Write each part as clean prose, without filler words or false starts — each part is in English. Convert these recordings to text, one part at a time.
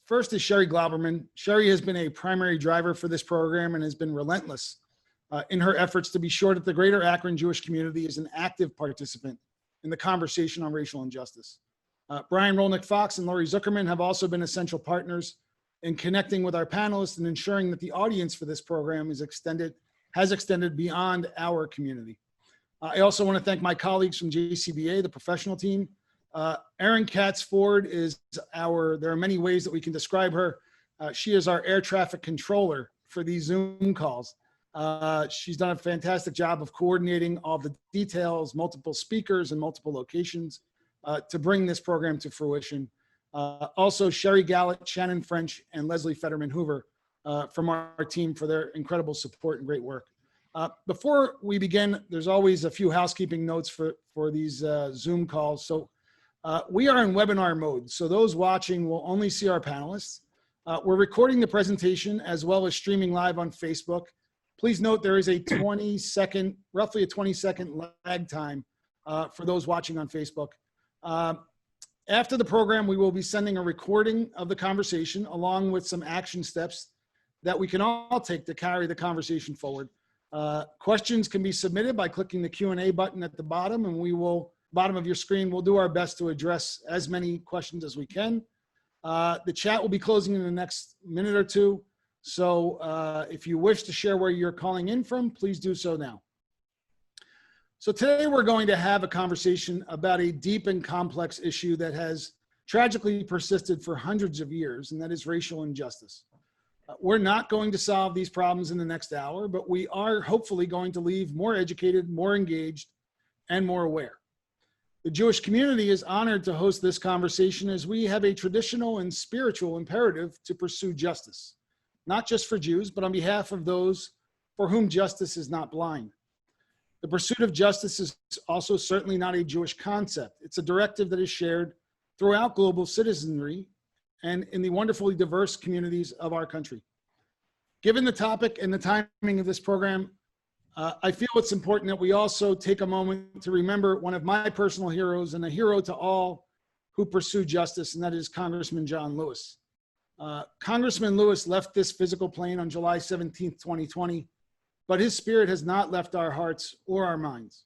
First is Sherry Glauberman. Sherry has been a primary driver for this program and has been relentless in her efforts to be sure that the greater Akron Jewish community is an active participant in the conversation on racial injustice. Brian Rolnick-Fox and Laurie Zuckerman have also been essential partners in connecting with our panelists and ensuring that the audience for this program has extended beyond our community. I also want to thank my colleagues from JCBA, the professional team. Erin Katz-Ford is there are many ways that we can describe her. She is our air traffic controller for these Zoom calls. She's done a fantastic job of coordinating all the details, multiple speakers and multiple locations to bring this program to fruition. Also, Sherry Gallett, Shannon French, and Leslie Fetterman Hoover from our team for their incredible support and great work. Before we begin, there's always a few housekeeping notes for these Zoom calls. So we are in webinar mode, so those watching will only see our panelists. We're recording the presentation as well as streaming live on Facebook. Please note there is a roughly a 20-second lag time for those watching on Facebook. After the program, we will be sending a recording of the conversation along with some action steps that we can all take to carry the conversation forward. Questions can be submitted by clicking the Q&A button at the bottom, and bottom of your screen. We'll do our best to address as many questions as we can. The chat will be closing in the next minute or two. So if you wish to share where you're calling in from, please do so now. So today we're going to have a conversation about a deep and complex issue that has tragically persisted for hundreds of years, and that is racial injustice. We're not going to solve these problems in the next hour, but we are hopefully going to leave more educated, more engaged, and more aware. The Jewish community is honored to host this conversation as we have a traditional and spiritual imperative to pursue justice, not just for Jews, but on behalf of those for whom justice is not blind. The pursuit of justice is also certainly not a Jewish concept. It's a directive that is shared throughout global citizenry and in the wonderfully diverse communities of our country. Given the topic and the timing of this program, I feel it's important that we also take a moment to remember one of my personal heroes and a hero to all who pursue justice, and that is Congressman John Lewis. Congressman Lewis left this physical plane on July 17th, 2020, but his spirit has not left our hearts or our minds.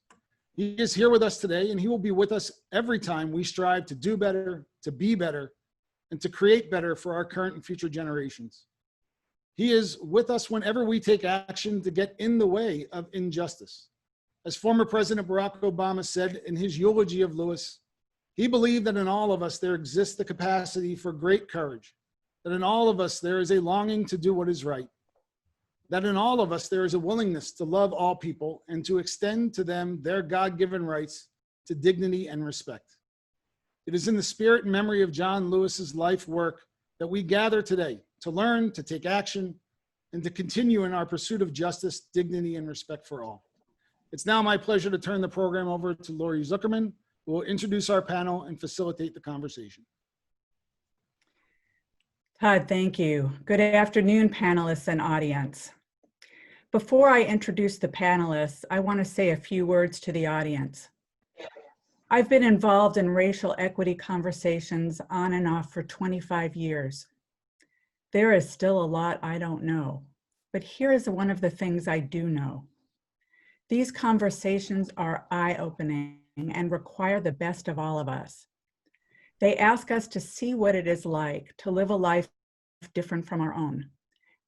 He is here with us today, and he will be with us every time we strive to do better, to be better, and to create better for our current and future generations. He is with us whenever we take action to get in the way of injustice. As former President Barack Obama said in his eulogy of Lewis, he believed that in all of us there exists the capacity for great courage, that in all of us there is a longing to do what is right, that in all of us there is a willingness to love all people and to extend to them their God-given rights to dignity and respect. It is in the spirit and memory of John Lewis's life work that we gather today to learn, to take action, and to continue in our pursuit of justice, dignity, and respect for all. It's now my pleasure to turn the program over to Laurie Zuckerman, who will introduce our panel and facilitate the conversation. Todd, thank you. Good afternoon, panelists and audience. Before I introduce the panelists, I want to say a few words to the audience. I've been involved in racial equity conversations on and off for 25 years. There is still a lot I don't know, but here is one of the things I do know. These conversations are eye-opening and require the best of all of us. They ask us to see what it is like to live a life different from our own.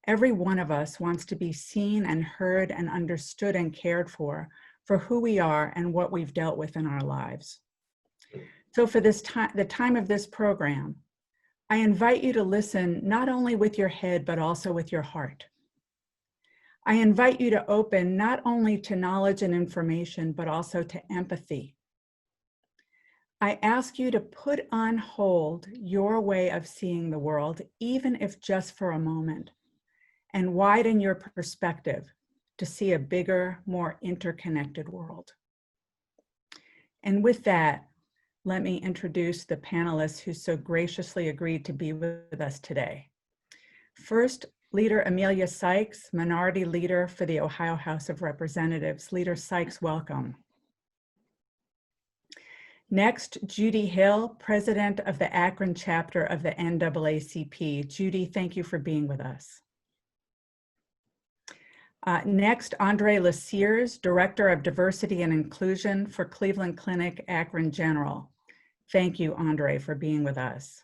Every one of us wants to be seen and heard and understood and cared for who we are and what we've dealt with in our lives. So for this the time of this program, I invite you to listen not only with your head, but also with your heart. I invite you to open not only to knowledge and information, but also to empathy. I ask you to put on hold your way of seeing the world, even if just for a moment, and widen your perspective to see a bigger, more interconnected world. And with that, let me introduce the panelists who so graciously agreed to be with us today. First, Leader Amelia Sykes, Minority Leader for the Ohio House of Representatives. Leader Sykes, welcome. Next, Judy Hill, President of the Akron chapter of the NAACP. Judy, thank you for being with us. Next, Andre Lasiers, Director of Diversity and Inclusion for Cleveland Clinic Akron General. Thank you, Andre, for being with us.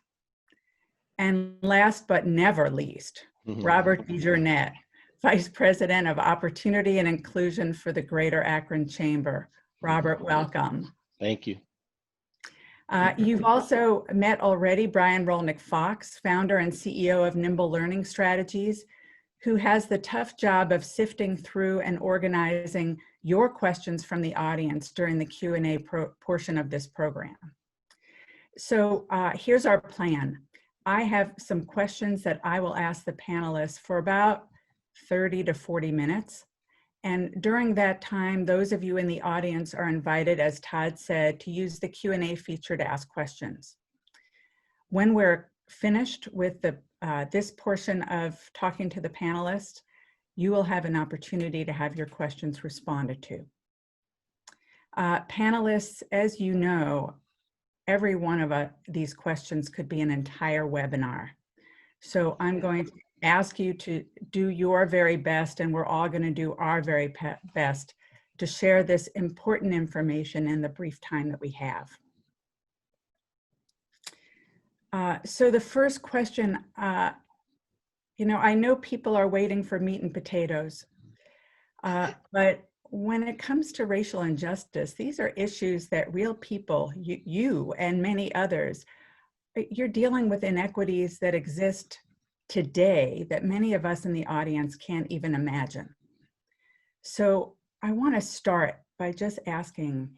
And last but never least, Robert DeJournette, Vice President of Opportunity and Inclusion for the Greater Akron Chamber. Robert, welcome. Thank you. You've also met already Brian Rolnick Fox, founder and CEO of Nimble Learning Strategies, who has the tough job of sifting through and organizing your questions from the audience during the Q&A portion of this program. So here's our plan. I have some questions that I will ask the panelists for about 30 to 40 minutes. And during that time, those of you in the audience are invited, as Todd said, to use the Q&A feature to ask questions. When we're finished with this portion of talking to the panelists, you will have an opportunity to have your questions responded to. Panelists, as you know, every one of these questions could be an entire webinar. So I'm going to ask you to do your very best, and we're all going to do our very best to share this important information in the brief time that we have. So the first question, you know, I know people are waiting for meat and potatoes, but when it comes to racial injustice, these are issues that real people, you and many others, you're dealing with inequities that exist today that many of us in the audience can't even imagine. So I want to start by just asking,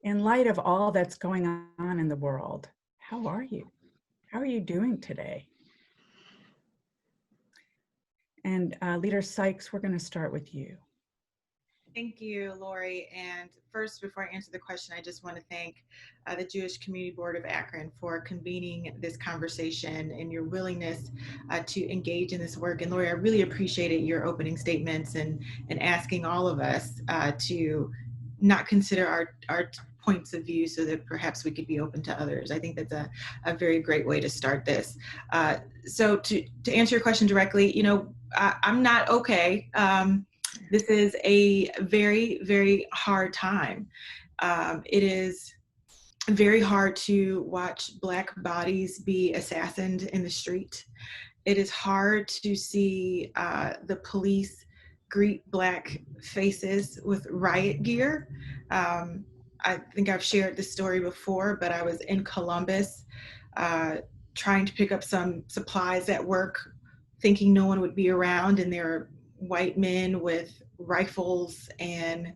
in light of all that's going on in the world, how are you? How are you doing today? And Leader Sykes, we're going to start with you. Thank you, Lori. And first, before I answer the question, I just want to thank the Jewish Community Board of Akron for convening this conversation and your willingness to engage in this work. And Lori, I really appreciated your opening statements and asking all of us to not consider our points of view so that perhaps we could be open to others. I think that's a very great way to start this. So to answer your question directly, you know, I'm not okay. This is a very, very hard time. It is very hard to watch Black bodies be assassinated in the street. It is hard to see the police greet Black faces with riot gear. I think I've shared this story before, but I was in Columbus trying to pick up some supplies at work, thinking no one would be around, and there are white men with rifles and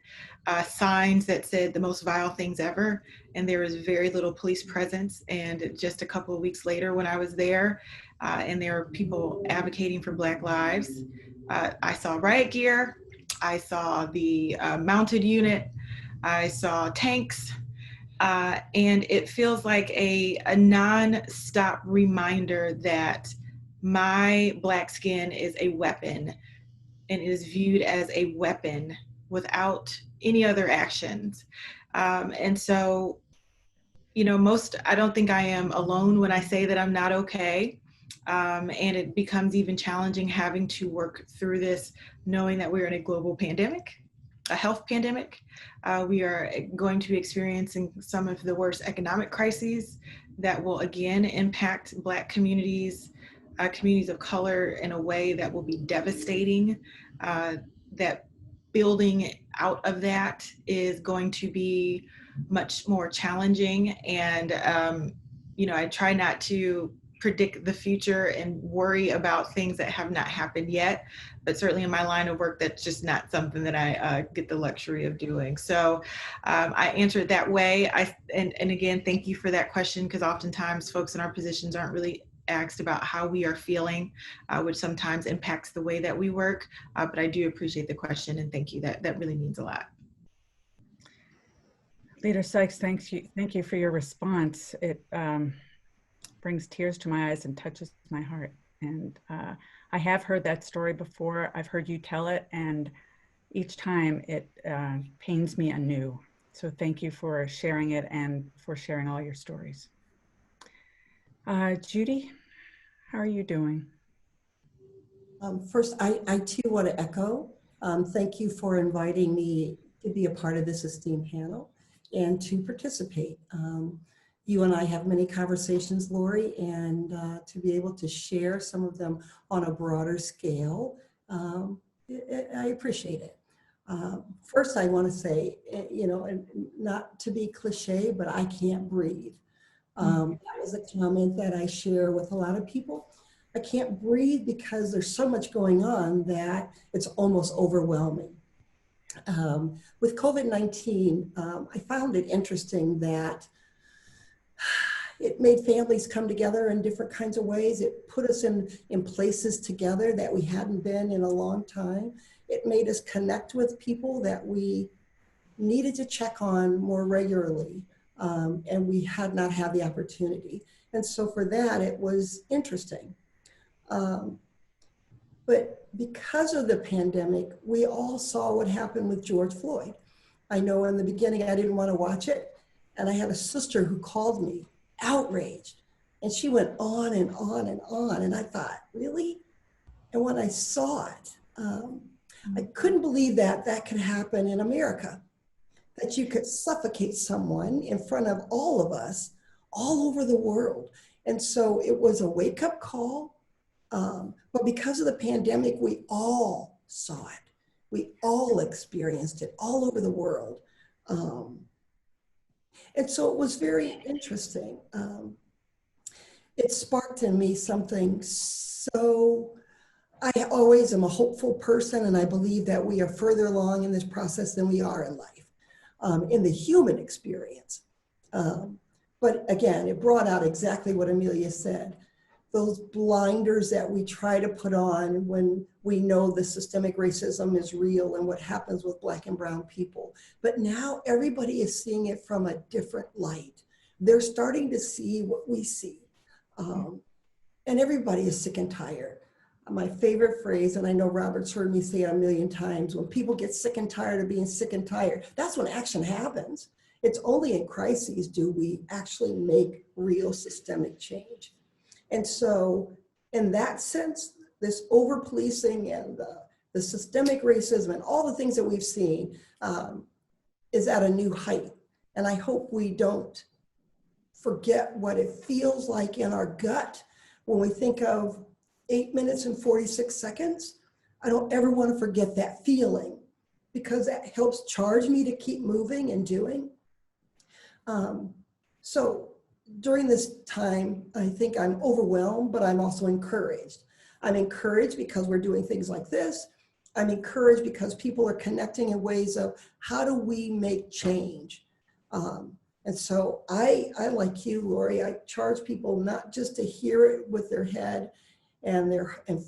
signs that said the most vile things ever, and there was very little police presence. And just a couple of weeks later when I was there, and there were people advocating for Black lives, I saw riot gear, I saw the mounted unit, I saw tanks, and it feels like a non-stop reminder that my Black skin is a weapon and is viewed as a weapon without any other actions. And so, you know, I don't think I am alone when I say that I'm not okay. And it becomes even challenging having to work through this, knowing that we're in a global pandemic, a health pandemic. We are going to be experiencing some of the worst economic crises that will again impact Black communities, communities of color in a way that will be devastating. That building out of that is going to be much more challenging. And, you know, I try not to predict the future and worry about things that have not happened yet, but certainly in my line of work, that's just not something that I get the luxury of doing. So I answer it that way. And again, thank you for that question, because oftentimes folks in our positions aren't really asked about how we are feeling, which sometimes impacts the way that we work. But I do appreciate the question, and thank you. That really means a lot. Leader Sykes, thank you for your response. It brings tears to my eyes and touches my heart. And I have heard that story before. I've heard you tell it, and each time it pains me anew. So thank you for sharing it and for sharing all your stories. Judy, how are you doing? First, I too want to echo. Thank you for inviting me to be a part of this esteemed panel and to participate. You and I have many conversations, Lori, and to be able to share some of them on a broader scale, I appreciate it. First, I want to say, you know, and not to be cliche, but I can't breathe. That was a comment that I share with a lot of people. I can't breathe because there's so much going on that it's almost overwhelming. With COVID-19, I found it interesting that it made families come together in different kinds of ways. It put us in places together that we hadn't been in a long time. It made us connect with people that we needed to check on more regularly, and we had not had the opportunity. And so for that, it was interesting. But because of the pandemic, we all saw what happened with George Floyd. I know in the beginning I didn't want to watch it, and I had a sister who called me outraged, and she went on and on and on, and I thought, really? And when I saw it, I couldn't believe that that could happen in America, that you could suffocate someone in front of all of us all over the world. And so it was a wake-up call. But because of the pandemic, we all saw it. We all experienced it all over the world. And so it was very interesting. It sparked in me something so, I always am a hopeful person, and I believe that we are further along in this process than we are in life, in the human experience. But again, it brought out exactly what Amelia said. Those blinders that we try to put on when we know the systemic racism is real and what happens with Black and brown people. But now everybody is seeing it from a different light. They're starting to see what we see. And everybody is sick and tired. My favorite phrase, and I know Robert's heard me say it a million times, when people get sick and tired of being sick and tired, that's when action happens. It's only in crises do we actually make real systemic change. And so in that sense, this over-policing and the systemic racism and all the things that we've seen is at a new height. And I hope we don't forget what it feels like in our gut when we think of 8 minutes and 46 seconds. I don't ever want to forget that feeling, because that helps charge me to keep moving and doing. So during this time, I think I'm overwhelmed, but I'm also encouraged. I'm encouraged because we're doing things like this. I'm encouraged because people are connecting in ways of how do we make change? And so I like you, Lori, I charge people not just to hear it with their head and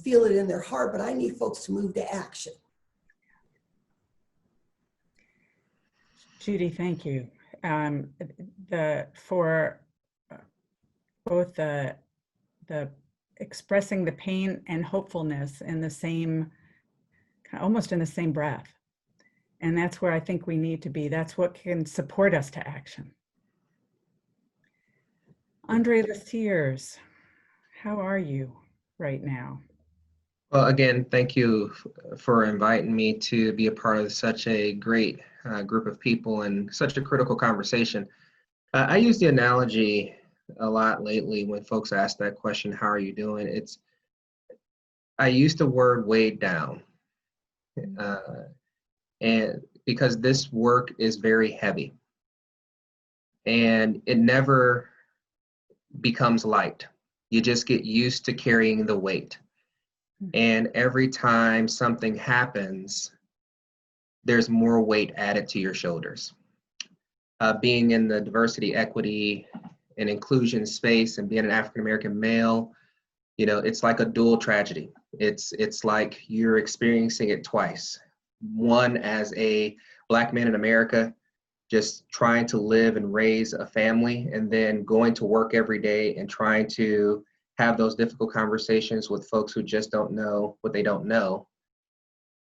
feel it in their heart, but I need folks to move to action. Judy, thank you. For both the expressing the pain and hopefulness in the same, almost in the same breath. And that's where I think we need to be. That's what can support us to action. Andre Lestiers, how are you right now? Well, again, thank you for inviting me to be a part of such a great group of people and such a critical conversation. I use the analogy a lot lately when folks ask that question, how are you doing? I use the word weighed down. And because this work is very heavy and it never becomes light. You just get used to carrying the weight. And every time something happens, there's more weight added to your shoulders. Being in the diversity, equity, and inclusion space and being an African-American male, you know, it's like a dual tragedy. It's like you're experiencing it twice. One, as a Black man in America, just trying to live and raise a family, and then going to work every day and trying to have those difficult conversations with folks who just don't know what they don't know,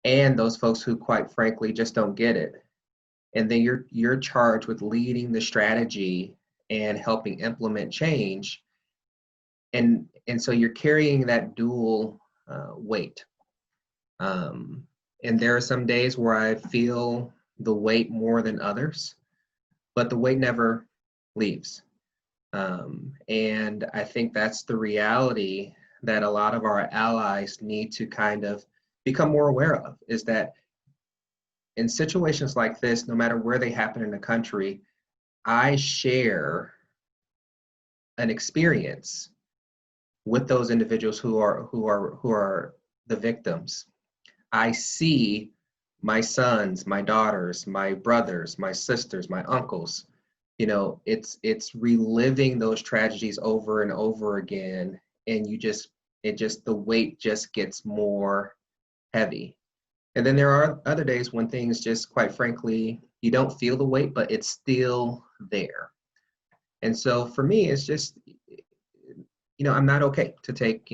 and those folks who, quite frankly, just don't get it. and then you're charged with leading the strategy and helping implement change, and so you're carrying that dual weight. And there are some days where I feel the weight more than others, but the weight never leaves. And I think that's the reality that a lot of our allies need to kind of become more aware of, is that in situations like this, no matter where they happen in the country, I share an experience with those individuals who are the victims. I see my sons, my daughters, my brothers, my sisters, my uncles. You know, it's reliving those tragedies over and over again, and the weight just gets more heavy. And then there are other days when things just, quite frankly, you don't feel the weight, but it's still there. And so for me, it's just, I'm not okay to take,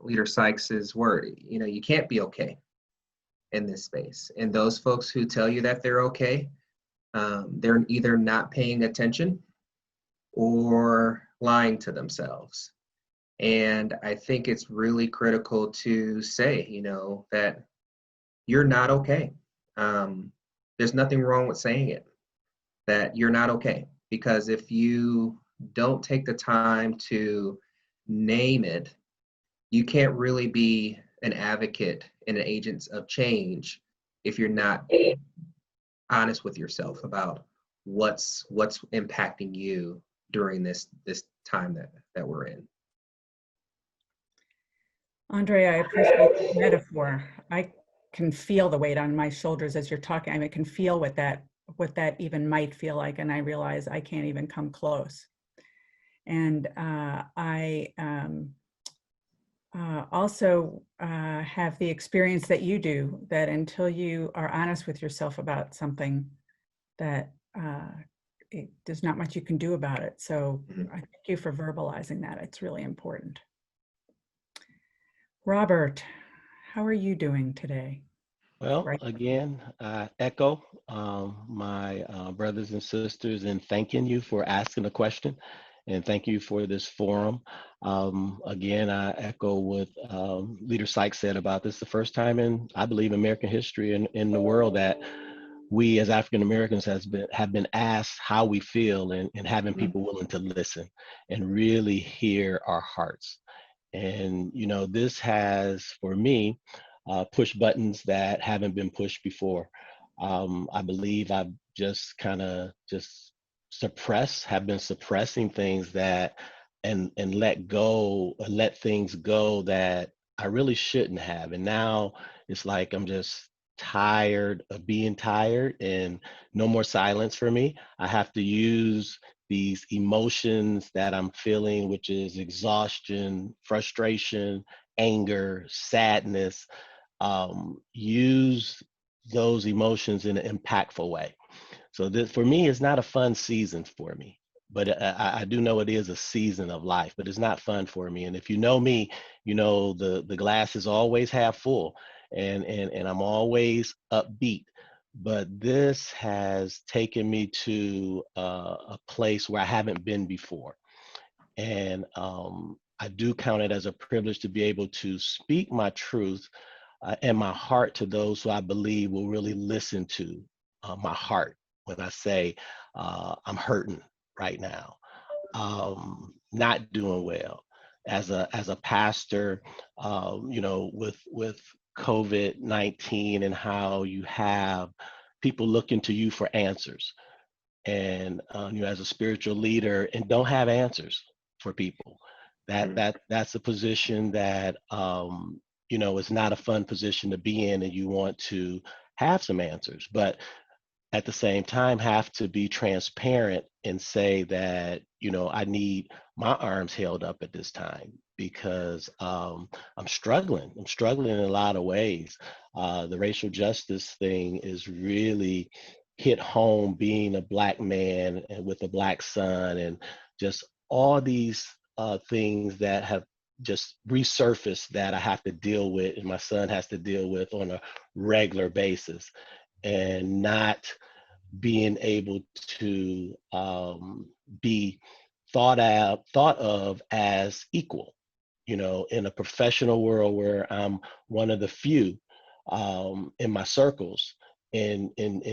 Leader Sykes's word. You can't be okay in this space. And those folks who tell you that they're okay, they're either not paying attention or lying to themselves. And I think it's really critical to say, that you're not okay. There's nothing wrong with saying it, that you're not okay. Because if you don't take the time to name it, you can't really be an advocate and an agent of change if you're not honest with yourself about what's impacting you during this time that we're in. Andre, I appreciate the metaphor. I can feel the weight on my shoulders as you're talking. I can feel what that even might feel like, and I realize I can't even come close. And I also have the experience that you do, that until you are honest with yourself about something, that there's not much you can do about it. So I thank you for verbalizing that. It's really important. Robert, how are you doing today? Well, Right. again, I echo my brothers and sisters in thanking you for asking the question, and thank you for this forum. Again, I echo what Leader Sykes said about this, the first time in, I believe, American history in the world that we as African Americans have been asked how we feel, and having people willing to listen and really hear our hearts. And, this has, for me, push buttons that haven't been pushed before. I believe I've just have been suppressing things and let things go that I really shouldn't have. And now it's like I'm just tired of being tired, and no more silence for me. I have to use these emotions that I'm feeling, which is exhaustion, frustration, anger, sadness, use those emotions in an impactful way. So this, for me, is not a fun season for me, but I do know it is a season of life, but it's not fun for me. And if you know me, the glass is always half full, and I'm always upbeat. But this has taken me to a place where I haven't been before. And I do count it as a privilege to be able to speak my truth and my heart to those who I believe will really listen to my heart when I say I'm hurting right now, not doing well. As a pastor, with COVID-19 and how you have people looking to you for answers, and as a spiritual leader, and don't have answers for people. That's a position that it's not a fun position to be in, and you want to have some answers, but at the same time have to be transparent and say that I need my arms held up at this time, because I'm struggling in a lot of ways. The racial justice thing is really hit home, being a Black man and with a Black son, and just all these things that have just resurfaced that I have to deal with, and my son has to deal with on a regular basis, and not being able to be thought of as equal, in a professional world where I'm one of the few in my circles, and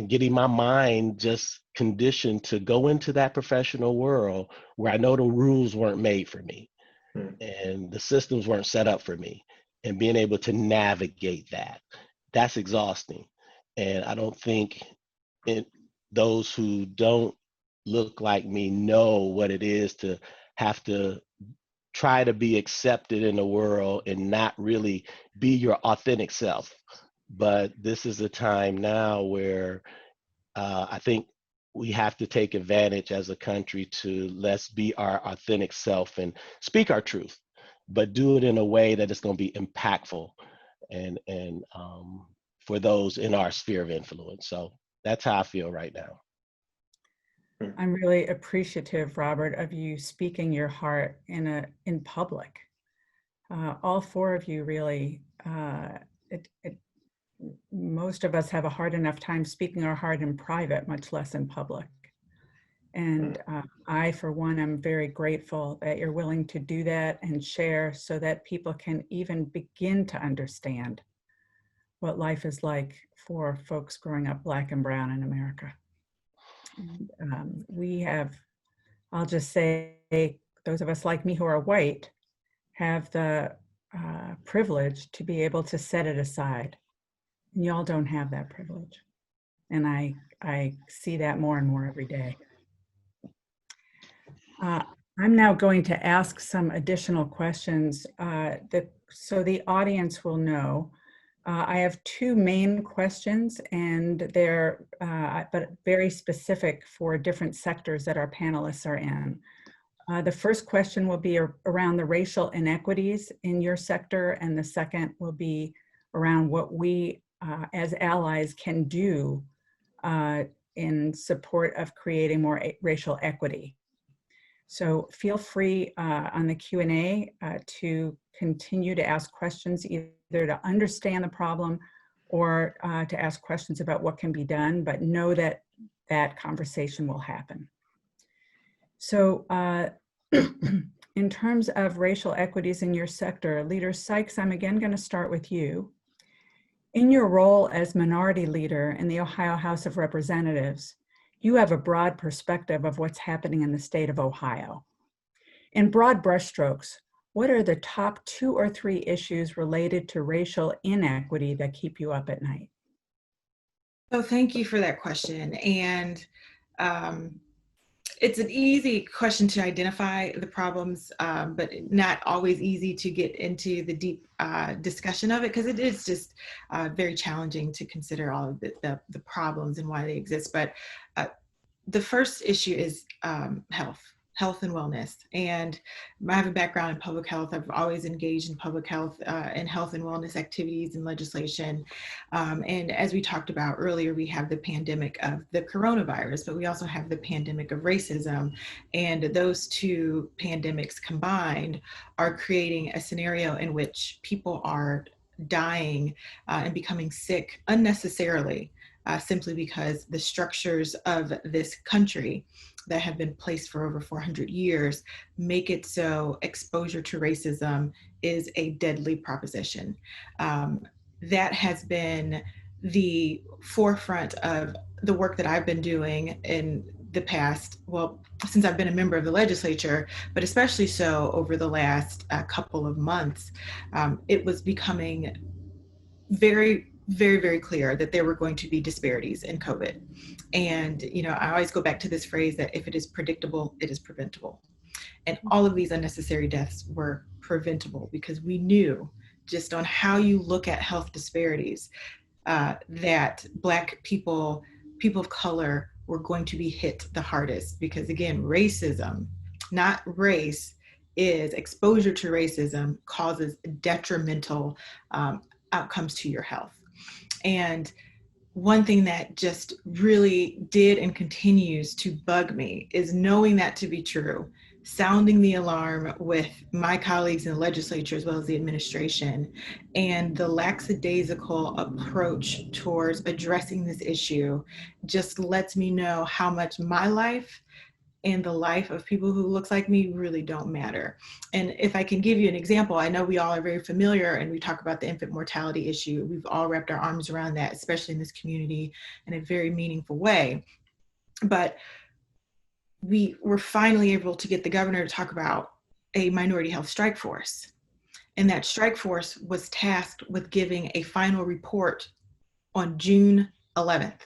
getting my mind just conditioned to go into that professional world where I know the rules weren't made for me and the systems weren't set up for me, and being able to navigate that's exhausting. And I don't think those who don't look like me know what it is to have to try to be accepted in the world and not really be your authentic self. But this is a time now where I think we have to take advantage as a country to let's be our authentic self and speak our truth, but do it in a way that is going to be impactful and for those in our sphere of influence. So that's how I feel right now. I'm really appreciative, Robert, of you speaking your heart in public. All four of you really, most of us have a hard enough time speaking our heart in private, much less in public. And I, for one, am very grateful that you're willing to do that and share so that people can even begin to understand what life is like for folks growing up Black and brown in America. And we have, I'll just say, those of us like me who are white have the privilege to be able to set it aside. And y'all don't have that privilege. And I see that more and more every day. I'm now going to ask some additional questions so the audience will know. I have two main questions, and they're but very specific for different sectors that our panelists are in. The first question will be around the racial inequities in your sector, and the second will be around what we as allies can do in support of creating more racial equity. So feel free on the Q&A to continue to ask questions, either to understand the problem or to ask questions about what can be done, but know that that conversation will happen. So in terms of racial equities in your sector, Leader Sykes, I'm again going to start with you. In your role as minority leader in the Ohio House of Representatives, you have a broad perspective of what's happening in the state of Ohio. In broad brushstrokes, what are the top 2 or 3 issues related to racial inequity that keep you up at night? So thank you for that question. And it's an easy question to identify the problems, but not always easy to get into the deep discussion of it, because it is just very challenging to consider all of the problems and why they exist. But the first issue is health and wellness. And I have a background in public health. I've always engaged in public health and health and wellness activities and legislation. And as we talked about earlier, we have the pandemic of the coronavirus, but we also have the pandemic of racism. And those two pandemics combined are creating a scenario in which people are dying and becoming sick unnecessarily, simply because the structures of this country that have been placed for over 400 years make it so exposure to racism is a deadly proposition. That has been the forefront of the work that I've been doing in the past, well, since I've been a member of the legislature, but especially so over the last couple of months. It was becoming very, very, very clear that there were going to be disparities in COVID. And, I always go back to this phrase that if it is predictable, it is preventable. And all of these unnecessary deaths were preventable because we knew, just on how you look at health disparities, that Black people, people of color, were going to be hit the hardest. Because again, racism, not race, is exposure to racism causes detrimental outcomes to your health. And one thing that just really did and continues to bug me is knowing that to be true, sounding the alarm with my colleagues in the legislature as well as the administration, and the lackadaisical approach towards addressing this issue just lets me know how much my life and the life of people who looks like me really don't matter. And if I can give you an example, I know we all are very familiar and we talk about the infant mortality issue. We've all wrapped our arms around that, especially in this community, in a very meaningful way. But we were finally able to get the governor to talk about a minority health strike force. And that strike force was tasked with giving a final report on June 11th.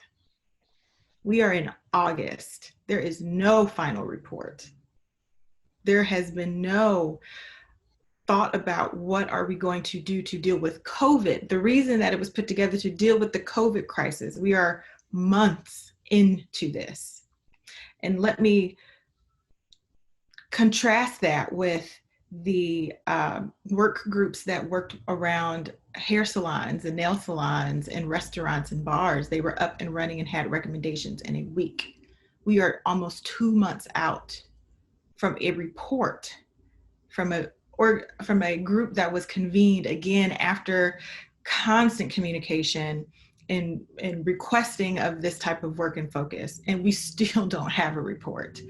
We are in August. There is no final report. There has been no thought about what are we going to do to deal with COVID. The reason that it was put together to deal with the COVID crisis, we are months into this. And let me contrast that with the work groups that worked around hair salons and nail salons and restaurants and bars. They were up and running and had recommendations in a week. We are almost 2 months out from a report from a group that was convened again after constant communication and requesting of this type of work and focus, and we still don't have a report.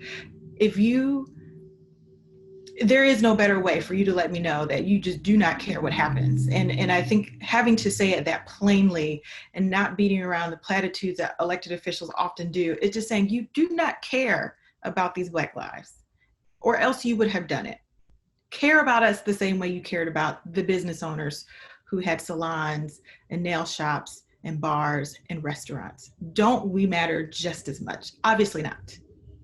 There is no better way for you to let me know that you just do not care what happens. And I think having to say it that plainly and not beating around the platitudes that elected officials often do, it's just saying you do not care about these Black lives, or else you would have done it. Care about us the same way you cared about the business owners who had salons and nail shops and bars and restaurants. Don't we matter just as much? Obviously not,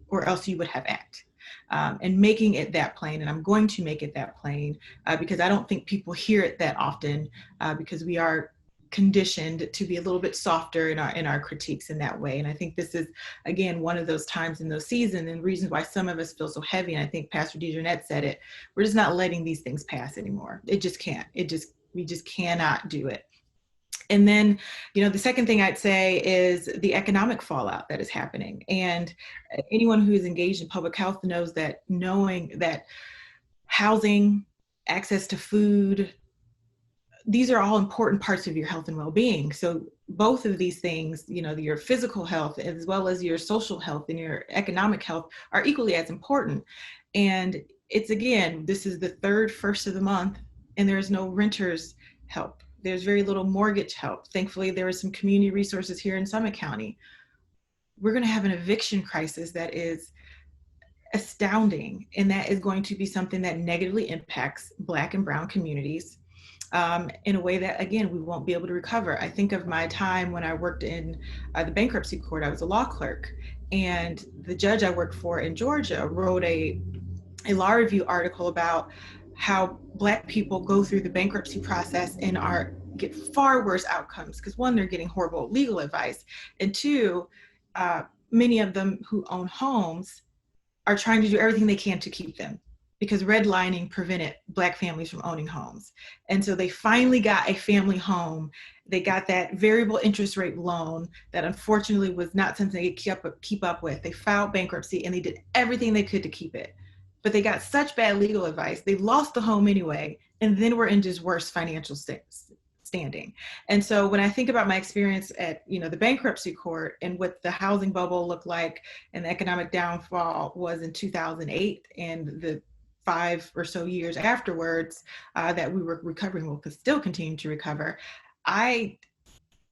or else you would have acted. And making it that plain, and I'm going to make it that plain because I don't think people hear it that often because we are conditioned to be a little bit softer in our critiques in that way. And I think this is, again, one of those times in those seasons and reasons why some of us feel so heavy. And I think Pastor DeJournette said it, we're just not letting these things pass anymore. It just can't. We just cannot do it. And then, the second thing I'd say is the economic fallout that is happening. And anyone who is engaged in public health knows that knowing that housing, access to food, these are all important parts of your health and well-being. So both of these things, your physical health as well as your social health and your economic health are equally as important. And it's, again, this is the first of the month, and there's no renter's help. There's very little mortgage help. Thankfully, there are some community resources here in Summit County. We're going to have an eviction crisis that is astounding, and that is going to be something that negatively impacts Black and Brown communities in a way that, again, we won't be able to recover. I think of my time when I worked in the bankruptcy court. I was a law clerk, and the judge I worked for in Georgia wrote a law review article about how Black people go through the bankruptcy process and get far worse outcomes because, one, they're getting horrible legal advice, and two, many of them who own homes are trying to do everything they can to keep them because redlining prevented Black families from owning homes. And so they finally got a family home. They got that variable interest rate loan that unfortunately was not something they could keep up with. They filed bankruptcy and they did everything they could to keep it. But they got such bad legal advice, they lost the home anyway, and then we're in just worse financial standing. And so when I think about my experience at the bankruptcy court and what the housing bubble looked like and the economic downfall was in 2008 and the 5 or so years afterwards that we were recovering, will still continue to recover, I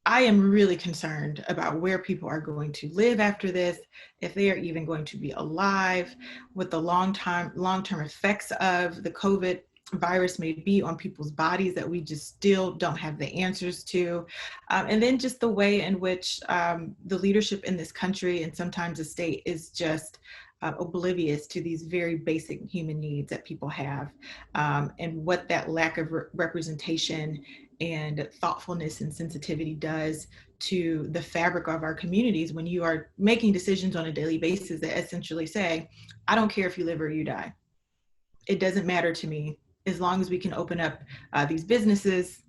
am really concerned about where people are going to live after this, if they are even going to be alive, what the long-term effects of the COVID virus may be on people's bodies that we just still don't have the answers to. And then just the way in which the leadership in this country and sometimes the state is just oblivious to these very basic human needs that people have, and what that lack of representation and thoughtfulness and sensitivity does to the fabric of our communities when you are making decisions on a daily basis that essentially say, I don't care if you live or you die. It doesn't matter to me. As long as we can open up these businesses,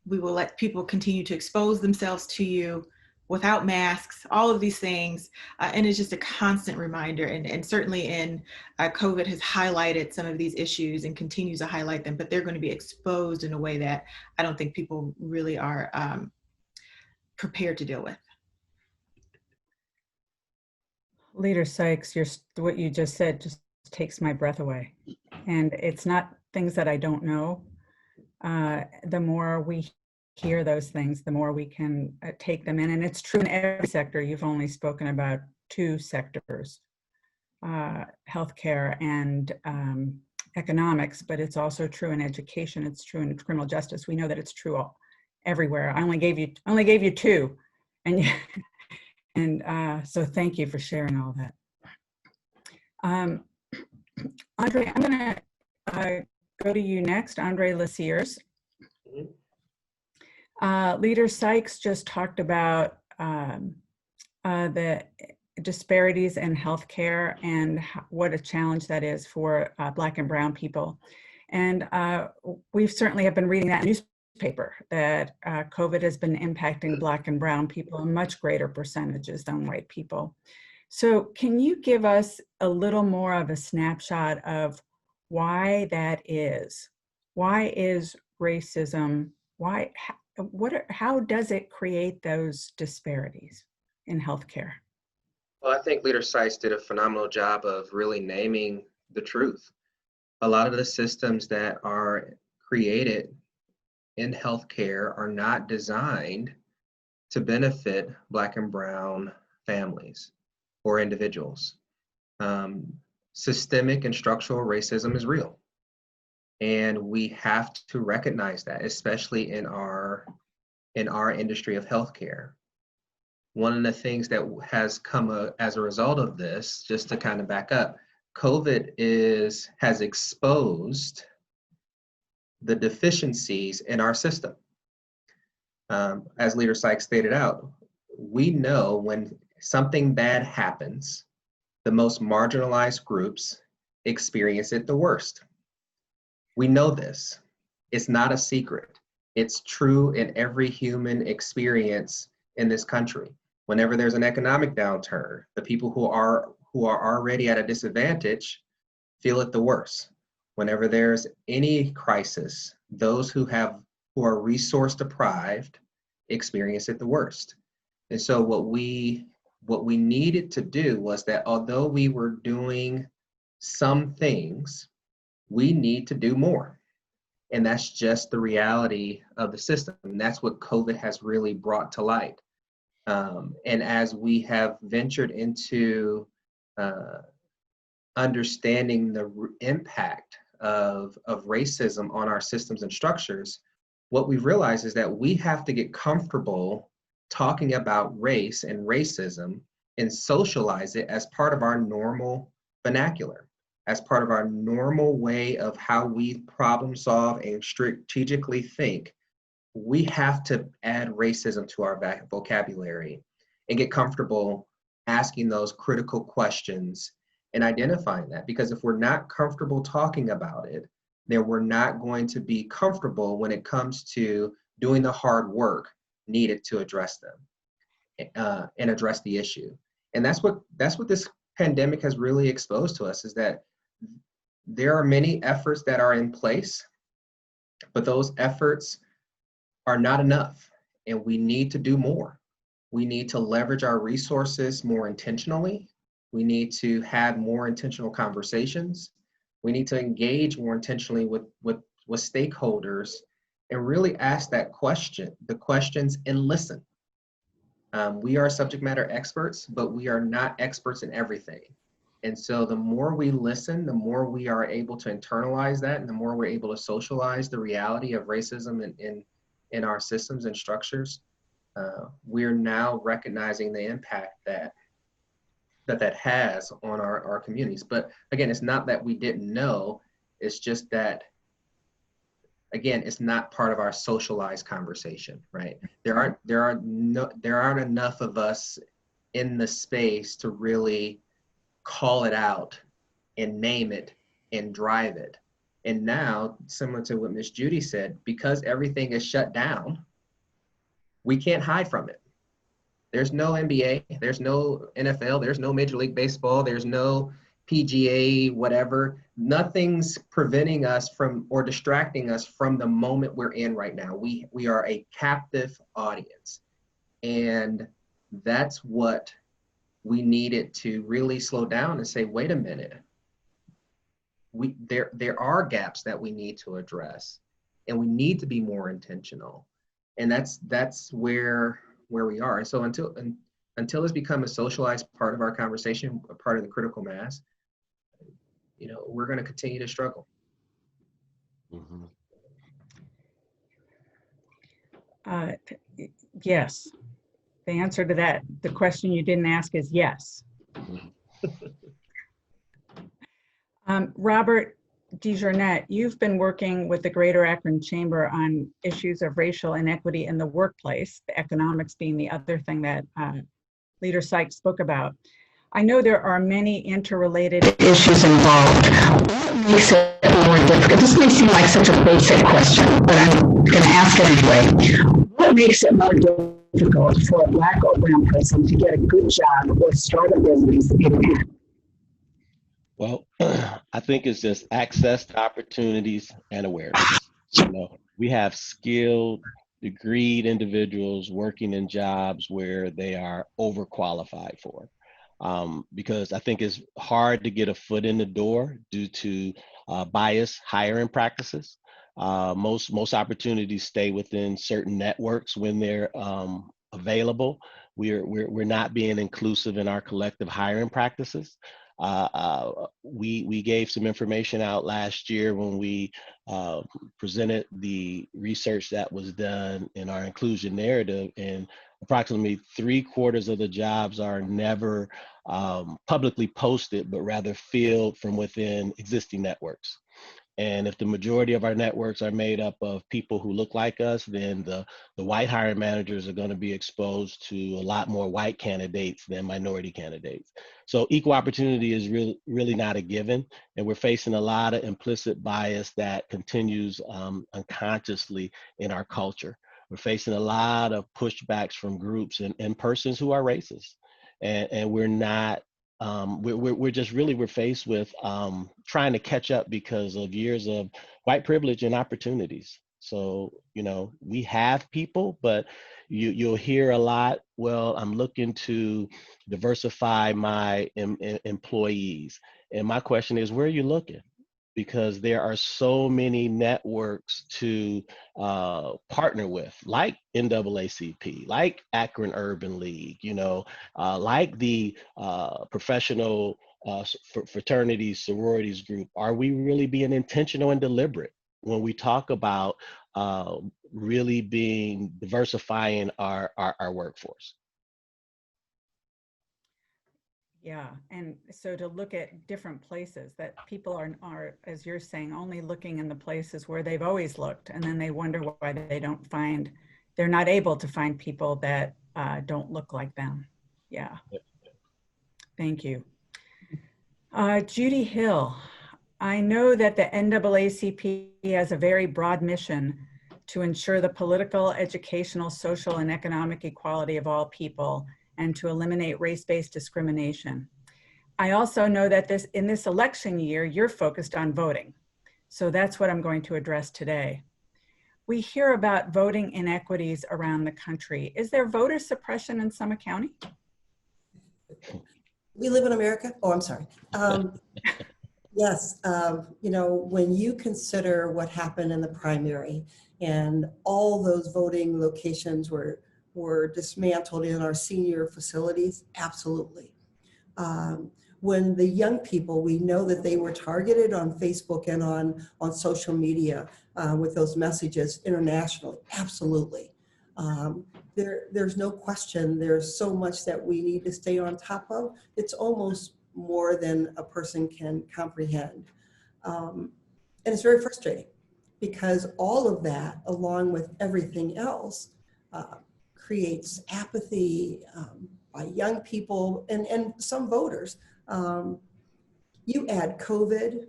we will let people continue to expose themselves to you. without masks, all of these things. And it's just a constant reminder. And certainly in COVID has highlighted some of these issues and continues to highlight them, but they're going to be exposed in a way that I don't think people really are prepared to deal with. Leader Sykes, what you just said just takes my breath away. And it's not things that I don't know. The more we hear those things, the more we can take them in. And it's true in every sector. You've only spoken about two sectors, healthcare and economics, but it's also true in education. It's true in criminal justice. We know that it's true everywhere. I only gave you two, and so thank you for sharing all that. Andre, I'm going to go to you next, Andre Lasiers. Leader Sykes just talked about the disparities in healthcare and what a challenge that is for Black and Brown people. And we certainly have been reading that in the newspaper that COVID has been impacting Black and Brown people in much greater percentages than white people. So can you give us a little more of a snapshot of why that is? Why is racism, how does it create those disparities in healthcare? Well, I think Leader Sykes did a phenomenal job of really naming the truth. A lot of the systems that are created in healthcare are not designed to benefit Black and Brown families or individuals. Systemic and structural racism is real. And we have to recognize that, especially in our industry of healthcare. One of the things that has come as a result of this, just to kind of back up, COVID has exposed the deficiencies in our system. As Leader Sykes stated out, we know when something bad happens, the most marginalized groups experience it the worst. We know this. It's not a secret. It's true in every human experience in this country. Whenever there's an economic downturn, the people who are already at a disadvantage feel it the worst. Whenever there's any crisis, those who are resource deprived experience it the worst. And so what we needed to do was that although we were doing some things, we need to do more. And that's just the reality of the system. And that's what COVID has really brought to light. And as we have ventured into understanding the impact of racism on our systems and structures, what we've realized is that we have to get comfortable talking about race and racism and socialize it as part of our normal vernacular, as part of our normal way of how we problem solve and strategically think. We have to add racism to our vocabulary and get comfortable asking those critical questions and identifying that. Because if we're not comfortable talking about it, then we're not going to be comfortable when it comes to doing the hard work needed to address them and address the issue. And that's what this pandemic has really exposed to us, is that there are many efforts that are in place, but those efforts are not enough, and we need to do more. We need to leverage our resources more intentionally. We need to have more intentional conversations. We need to engage more intentionally with stakeholders and really ask the questions and listen. We are subject matter experts, but we are not experts in everything. And so the more we listen, the more we are able to internalize that, and the more we're able to socialize the reality of racism in our systems and structures. We're now recognizing the impact that has on our communities. But again, it's not that we didn't know, it's just that, again, it's not part of our socialized conversation, right? There aren't enough of us in the space to really call it out and name it and drive it. And now, similar to what Ms. Judy said, because everything is shut down, we can't hide from it. There's no NBA, there's no NFL, there's no Major League Baseball, there's no PGA, whatever. Nothing's preventing us from or distracting us from the moment we're in right now. We are a captive audience. And that's what we needed to really slow down and say, wait a minute. There are gaps that we need to address, and we need to be more intentional. And that's where we are. And so until it's become a socialized part of our conversation, a part of the critical mass, we're going to continue to struggle. Mhm. Yes. The answer to that, the question you didn't ask is yes. Robert DeJournette, you've been working with the Greater Akron Chamber on issues of racial inequity in the workplace, the economics being the other thing that Leader Sykes spoke about. I know there are many interrelated issues involved. What makes it more difficult? This may seem like such a basic question, but I'm going to ask it anyway. What makes it more difficult for a Black or brown person to get a good job or start a business in Akron? Well, I think it's just access to opportunities and awareness. We have skilled, degreed individuals working in jobs where they are overqualified for. Because I think it's hard to get a foot in the door due to biased hiring practices. Most opportunities stay within certain networks when they're available. We're not being inclusive in our collective hiring practices. We gave some information out last year when we presented the research that was done in our inclusion narrative, and approximately 3/4 of the jobs are never publicly posted, but rather filled from within existing networks. And if the majority of our networks are made up of people who look like us, then the white hiring managers are going to be exposed to a lot more white candidates than minority candidates. So equal opportunity is really not a given. And we're facing a lot of implicit bias that continues unconsciously in our culture. We're facing a lot of pushbacks from groups and persons who are racist. And we're not, we're faced with trying to catch up because of years of white privilege and opportunities. So, we have people, but you'll hear a lot, well, I'm looking to diversify my employees. And my question is, where are you looking? Because there are so many networks to partner with, like NAACP, like Akron Urban League, like the professional fraternities, sororities group. Are we really being intentional and deliberate when we talk about really diversifying our workforce? Yeah, and so to look at different places that people are, as you're saying, only looking in the places where they've always looked, and then they wonder why they're not able to find people that don't look like them. Yeah, thank you. Judy Hill, I know that the NAACP has a very broad mission to ensure the political, educational, social, and economic equality of all people, and to eliminate race-based discrimination. I also know that in this election year, you're focused on voting. So that's what I'm going to address today. We hear about voting inequities around the country. Is there voter suppression in Summit County? We live in America? Oh, I'm sorry. Yes, when you consider what happened in the primary and all those voting locations were dismantled in our senior facilities, absolutely. When the young people, we know that they were targeted on Facebook and on social media with those messages internationally, absolutely. There's no question, there's so much that we need to stay on top of. It's almost more than a person can comprehend. And it's very frustrating because all of that, along with everything else, creates apathy by young people and some voters. You add COVID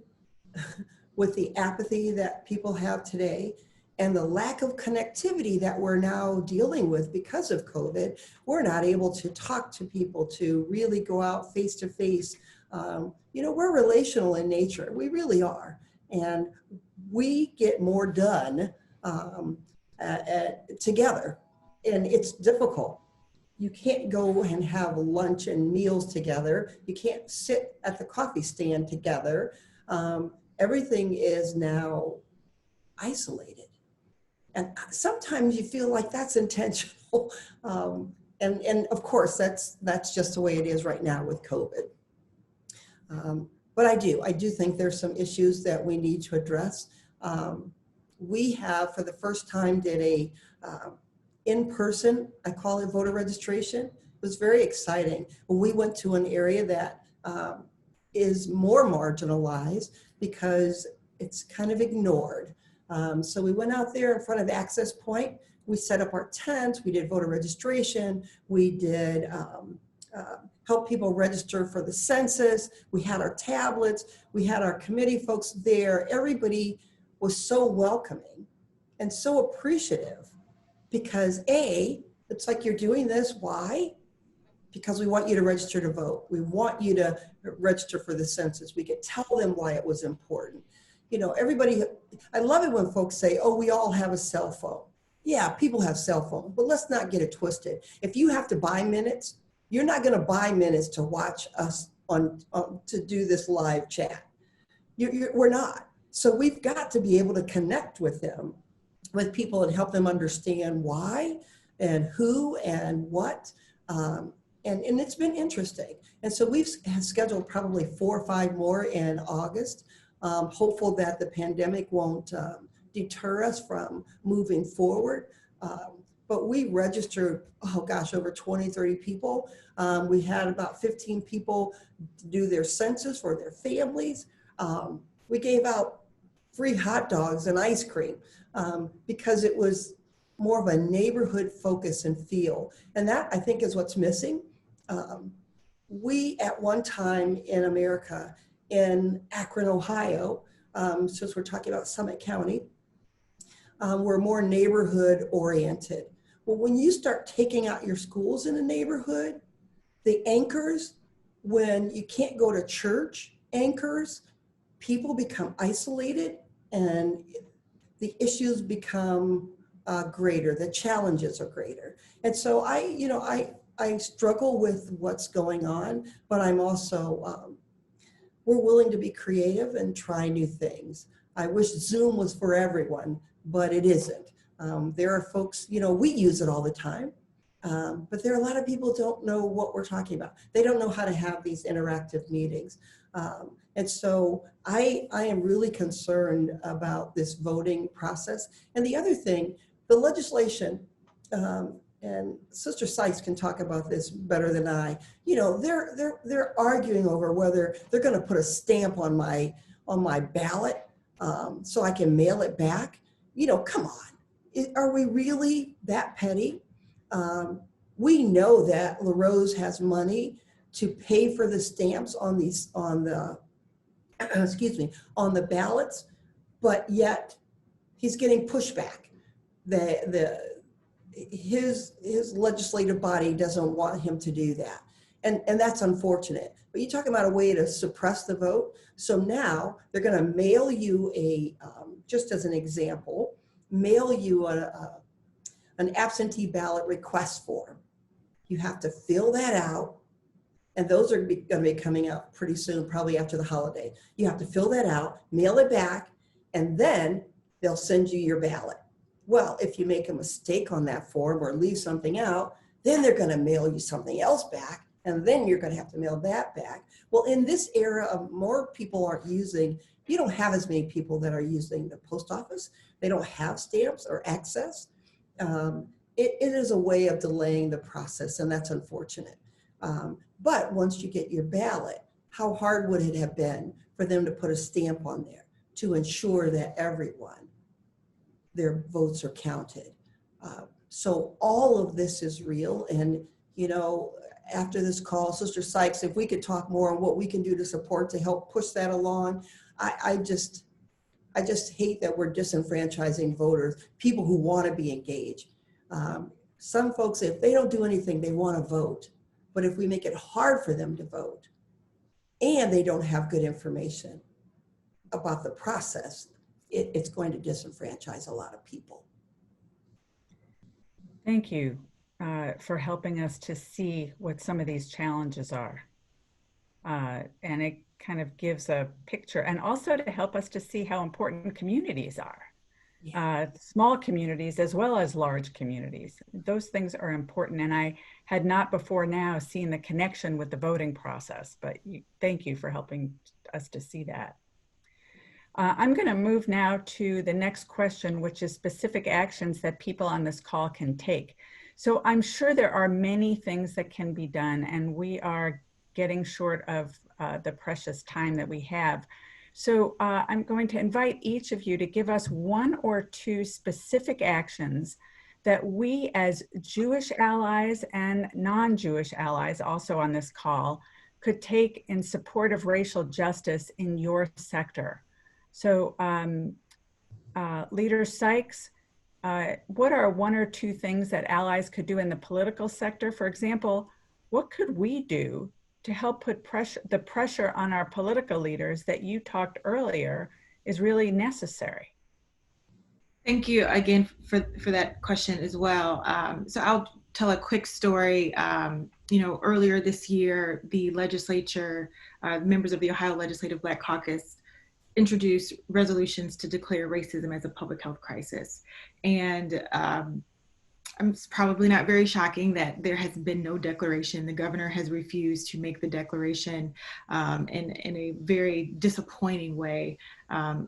with the apathy that people have today, and the lack of connectivity that we're now dealing with because of COVID, we're not able to talk to people, to really go out face to face. You know, we're relational in nature. We really are. And we get more done together. And it's difficult. You can't go and have lunch and meals together. You can't sit at the coffee stand together. Everything is now isolated. And sometimes you feel like that's intentional. And of course, that's just the way it is right now with COVID. But I do think there's some issues that we need to address. We have, for the first time, did a in-person, I call it voter registration. It was very exciting. We went to an area that is more marginalized because it's kind of ignored. So we went out there in front of Access Point. We set up our tents. We did voter registration. We did help people register for the census. We had our tablets. We had our committee folks there. Everybody was so welcoming and so appreciative because it's like, you're doing this. Why? Because we want you to register to vote. We want you to register for the census. We could tell them why it was important. You know, everybody, I love it when folks say, oh, we all have a cell phone. Yeah, people have cell phones, but let's not get it twisted. If you have to buy minutes, you're not going to buy minutes to watch us to do this live chat. We're not. So we've got to be able to connect with them, with people, and help them understand why and who and what. And it's been interesting. And so we've scheduled probably 4 or 5 more in August. Hopeful that the pandemic won't deter us from moving forward. But we registered, oh gosh, over 20, 30 people. We had about 15 people do their census for their families. We gave out free hot dogs and ice cream because it was more of a neighborhood focus and feel. And that, I think, is what's missing. We, at one time in America, in Akron, Ohio, since we're talking about Summit County, we're more neighborhood oriented. Well, when you start taking out your schools in a neighborhood, the anchors, when you can't go to church, anchors, people become isolated and the issues become greater, the challenges are greater. And so I struggle with what's going on, but I'm also, we're willing to be creative and try new things. I wish Zoom was for everyone, but it isn't. There are folks, you know, we use it all the time, but there are a lot of people who don't know what we're talking about. They don't know how to have these interactive meetings. And so I am really concerned about this voting process. And the other thing, the legislation, and Sister Sykes can talk about this better than I, you know, they're arguing over whether they're going to put a stamp on my ballot so I can mail it back. You know, come on. Are we really that petty? We know that LaRose has money to pay for the stamps on the ballots, but yet he's getting pushback. His legislative body doesn't want him to do that. And that's unfortunate. But you talk about a way to suppress the vote. So now they're going to mail you just as an example, mail you an absentee ballot request form. You have to fill that out. And those are going to be coming out pretty soon, probably after the holiday. You have to fill that out, mail it back, and then they'll send you your ballot. Well, if you make a mistake on that form or leave something out, then they're going to mail you something else back, and then you're going to have to mail that back. Well, in this era of more people aren't using, you don't have as many people that are using the post office. They don't have stamps or access. It is a way of delaying the process, and that's unfortunate. But once you get your ballot, how hard would it have been for them to put a stamp on there to ensure that their votes are counted? So all of this is real. And, you know, after this call, Sister Sykes, if we could talk more on what we can do to support to help push that along, I just hate that we're disenfranchising voters, people who want to be engaged. Some folks, if they don't do anything, they want to vote. But if we make it hard for them to vote and they don't have good information about the process, it's going to disenfranchise a lot of people. Thank you for helping us to see what some of these challenges are. And it kind of gives a picture, and also to help us to see how important communities are. Small communities as well as large communities. Those things are important, and I had not before now seen the connection with the voting process, but thank you for helping us to see that. I'm going to move now to the next question, which is specific actions that people on this call can take. So I'm sure there are many things that can be done, and we are getting short of the precious time that we have. So I'm going to invite each of you to give us one or two specific actions that we as Jewish allies and non-Jewish allies also on this call could take in support of racial justice in your sector. So Leader Sykes, what are one or two things that allies could do in the political sector? For example, what could we do to help put the pressure on our political leaders that you talked earlier is really necessary? Thank you again for that question as well. So I'll tell a quick story. Earlier this year, the legislature, members of the Ohio Legislative Black Caucus introduced resolutions to declare racism as a public health crisis. And it's probably not very shocking that there has been no declaration. The governor has refused to make the declaration in a very disappointing way,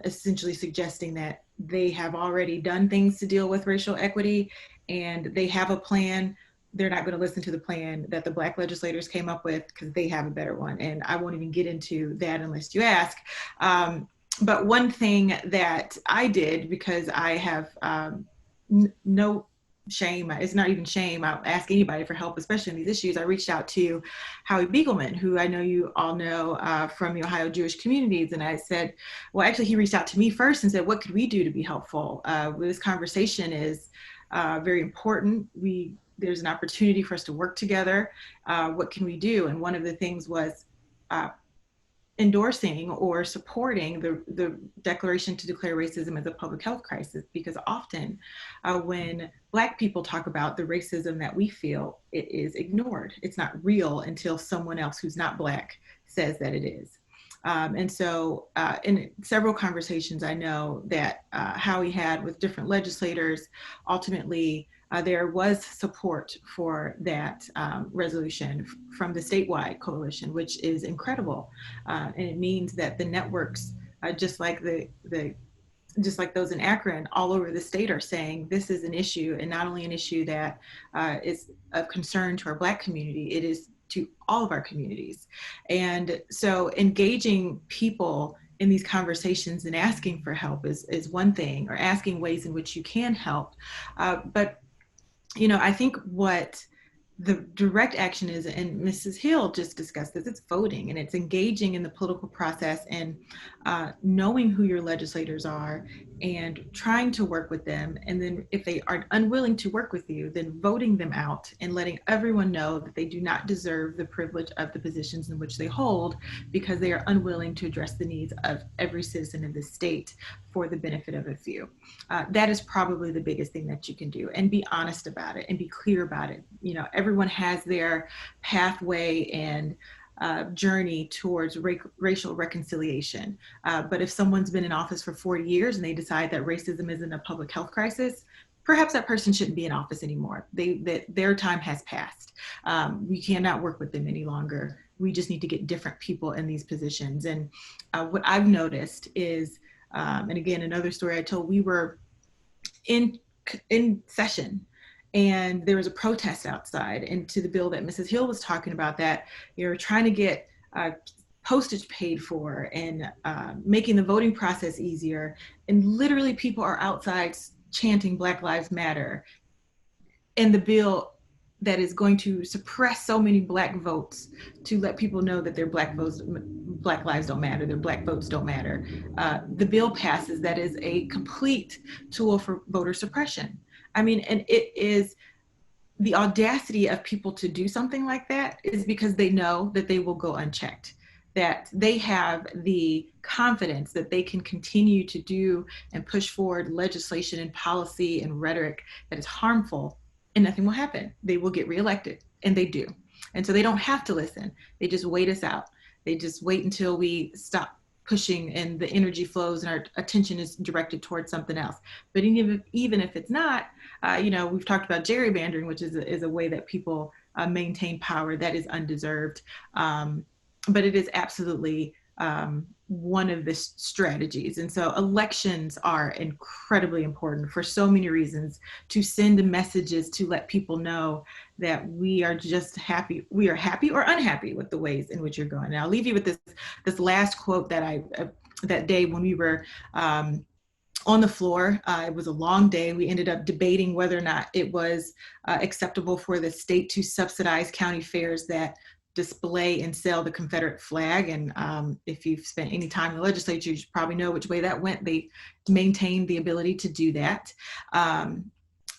essentially suggesting that they have already done things to deal with racial equity and they have a plan. They're not going to listen to the plan that the Black legislators came up with because they have a better one. And I won't even get into that unless you ask. But one thing that I did, because I have no shame, it's not even shame, I'll ask anybody for help, especially in these issues. I reached out to Howie Beagleman, who I know you all know from the Ohio Jewish communities. And I said, well, actually he reached out to me first and said, what could we do to be helpful? This conversation is very important. There's an opportunity for us to work together. What can we do? And one of the things was endorsing or supporting the declaration to declare racism as a public health crisis, because often when Black people talk about the racism that we feel, it is ignored. It's not real until someone else who's not Black says that it is. And so in several conversations I know that Howie had with different legislators, ultimately there was support for that resolution from the statewide coalition, which is incredible. And it means that the networks, just like those in Akron, all over the state are saying this is an issue, and not only an issue that is of concern to our Black community, it is to all of our communities. And so engaging people in these conversations and asking for help is one thing, or asking ways in which you can help. But I think what the direct action is, and Mrs. Hill just discussed this, it's voting, and it's engaging in the political process and knowing who your legislators are and trying to work with them. And then if they are unwilling to work with you, then voting them out and letting everyone know that they do not deserve the privilege of the positions in which they hold because they are unwilling to address the needs of every citizen in the state for the benefit of a few. That is probably the biggest thing that you can do, and be honest about it and be clear about it. Everyone has their pathway and journey towards racial reconciliation. But if someone's been in office for 40 years and they decide that racism isn't a public health crisis, perhaps that person shouldn't be in office anymore. Their time has passed. We cannot work with them any longer. We just need to get different people in these positions. And what I've noticed is, and again, another story I told, we were in session and there was a protest outside, and to the bill that Mrs. Hill was talking about, that you're trying to get postage paid for and making the voting process easier. And literally people are outside chanting Black Lives Matter. And the bill that is going to suppress so many Black votes to let people know that their Black votes, Black lives don't matter, their Black votes don't matter. The bill passes that is a complete tool for voter suppression. I mean, and it is the audacity of people to do something like that is because they know that they will go unchecked, that they have the confidence that they can continue to do and push forward legislation and policy and rhetoric that is harmful, and nothing will happen. They will get reelected, and they do. And so they don't have to listen. They just wait us out. They just wait until we stop pushing and the energy flows and our attention is directed towards something else. But even if it's not, we've talked about gerrymandering, which is a way that people maintain power that is undeserved. But it is absolutely one of the strategies. And so elections are incredibly important for so many reasons, to send messages to let people know that we are just happy. We are happy or unhappy with the ways in which you're going. And I'll leave you with this last quote that that day when we were on the floor. It was a long day. We ended up debating whether or not it was acceptable for the state to subsidize county fairs that display and sell the Confederate flag. And if you've spent any time in the legislature, you should probably know which way that went. They maintained the ability to do that.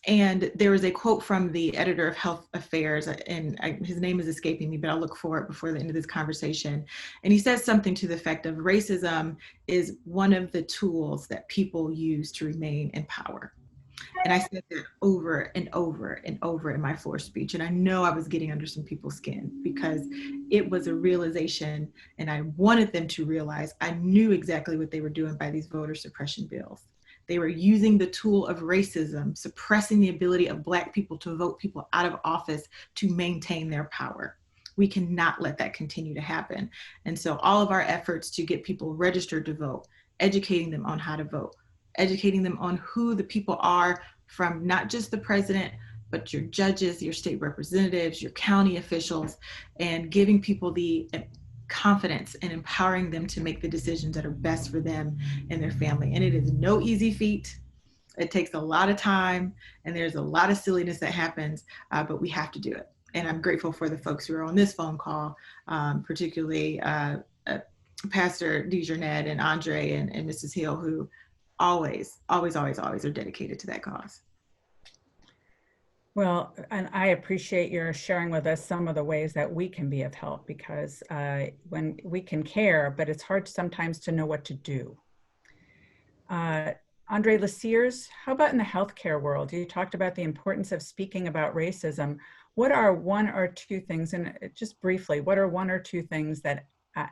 And there was a quote from the editor of Health Affairs, and his name is escaping me, but I'll look for it before the end of this conversation. And he says something to the effect of, racism is one of the tools that people use to remain in power. And I said that over and over and over in my floor speech. And I know I was getting under some people's skin because it was a realization, and I wanted them to realize I knew exactly what they were doing by these voter suppression bills. They were using the tool of racism, suppressing the ability of Black people to vote people out of office to maintain their power. We cannot let that continue to happen. And so all of our efforts to get people registered to vote, educating them on how to vote, educating them on who the people are, from not just the president, but your judges, your state representatives, your county officials, and giving people the confidence and empowering them to make the decisions that are best for them and their family. And it is no easy feat. It takes a lot of time, and there's a lot of silliness that happens, but we have to do it. And I'm grateful for the folks who are on this phone call, particularly Pastor DeJarnette and Andre and Mrs. Hill, who always are dedicated to that cause. Well, and I appreciate your sharing with us some of the ways that we can be of help, because when we can care, but it's hard sometimes to know what to do. Andre Lasiers, how about in the healthcare world? You talked about the importance of speaking about racism. What are one or two things, and just briefly, what are one or two things that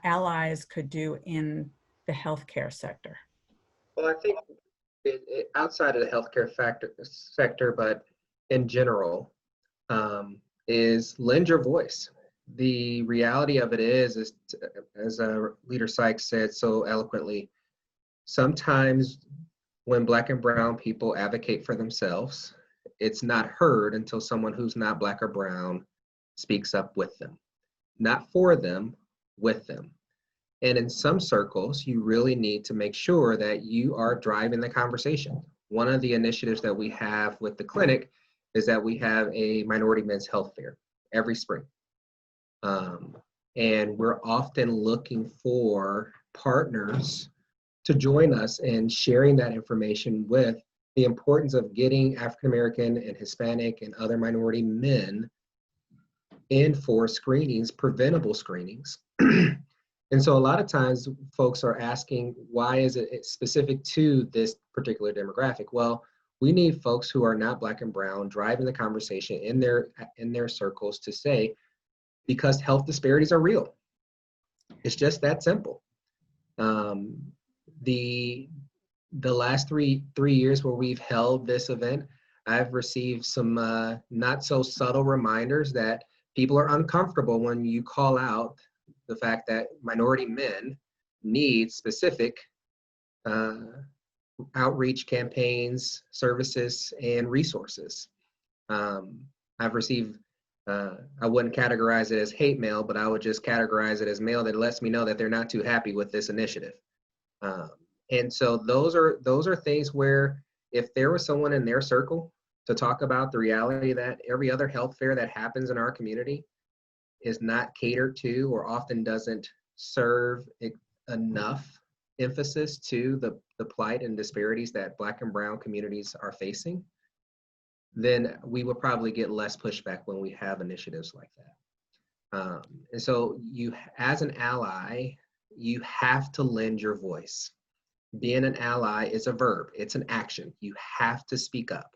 allies could do in the healthcare sector? Well, I think outside of the healthcare sector, but in general, is lend your voice. The reality of it is as Leader Sykes said so eloquently, sometimes when Black and brown people advocate for themselves, it's not heard until someone who's not Black or brown speaks up with them. Not for them, with them. And in some circles, you really need to make sure that you are driving the conversation. One of the initiatives that we have with the clinic is that we have a minority men's health fair every spring. And we're often looking for partners to join us in sharing that information with the importance of getting African-American and Hispanic and other minority men in for screenings, preventable screenings. And so a lot of times folks are asking, why is it specific to this particular demographic? Well, we need folks who are not Black and brown driving the conversation in their circles to say, because health disparities are real. It's just that simple. The last three years where we've held this event, I've received some not so subtle reminders that people are uncomfortable when you call out the fact that minority men need specific outreach campaigns, services, and resources. I've received, I wouldn't categorize it as hate mail, but I would just categorize it as mail that lets me know that they're not too happy with this initiative. And so those are things where if there was someone in their circle to talk about the reality that every other health fair that happens in our community is not catered to or often doesn't serve enough emphasis to the plight and disparities that Black and Brown communities are facing, then we will probably get less pushback when we have initiatives like that. And so you, as an ally, you have to lend your voice. Being an ally is a verb, it's an action. You have to speak up.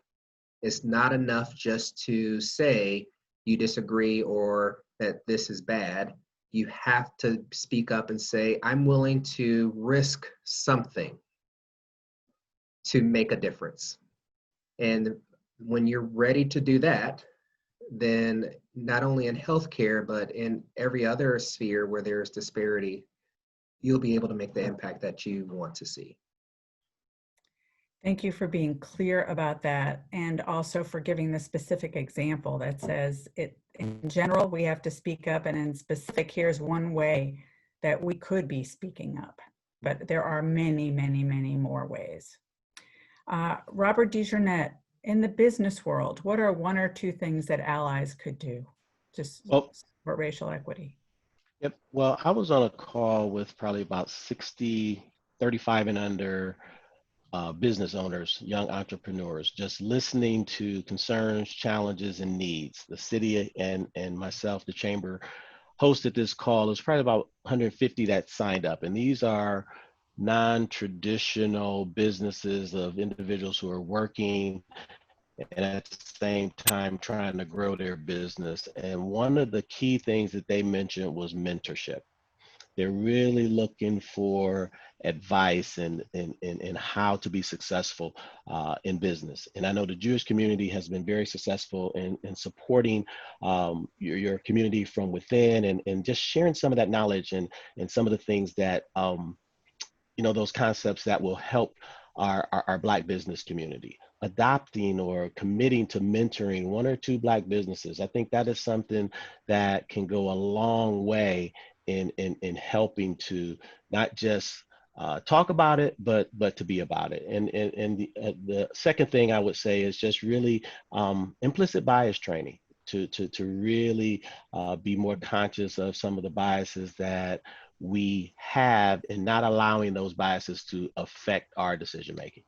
It's not enough just to say you disagree or that this is bad. You have to speak up and say, I'm willing to risk something to make a difference. And when you're ready to do that, then not only in healthcare, but in every other sphere where there's disparity, you'll be able to make the impact that you want to see. Thank you for being clear about that, and also for giving the specific example that says it in general, we have to speak up, and in specific, here's one way that we could be speaking up. But there are many, many, many more ways. Robert DeJournette, in the business world, what are one or two things that allies could do to support racial equity? Yep. Well, I was on a call with probably about 60, 35 and under business owners, young entrepreneurs, just listening to concerns, challenges, and needs. The city and myself, the chamber, hosted this call. There's probably about 150 that signed up, and these are non-traditional businesses of individuals who are working and at the same time trying to grow their business. And one of the key things that they mentioned was mentorship. They're really looking for advice and how to be successful in business. And I know the Jewish community has been very successful in supporting your community from within and just sharing some of that knowledge and some of the things that, those concepts that will help our Black business community. Adopting or committing to mentoring one or two Black businesses, I think that is something that can go a long way in helping to not just talk about it, but to be about it. And the second thing I would say is just really implicit bias training to really be more conscious of some of the biases that we have and not allowing those biases to affect our decision making.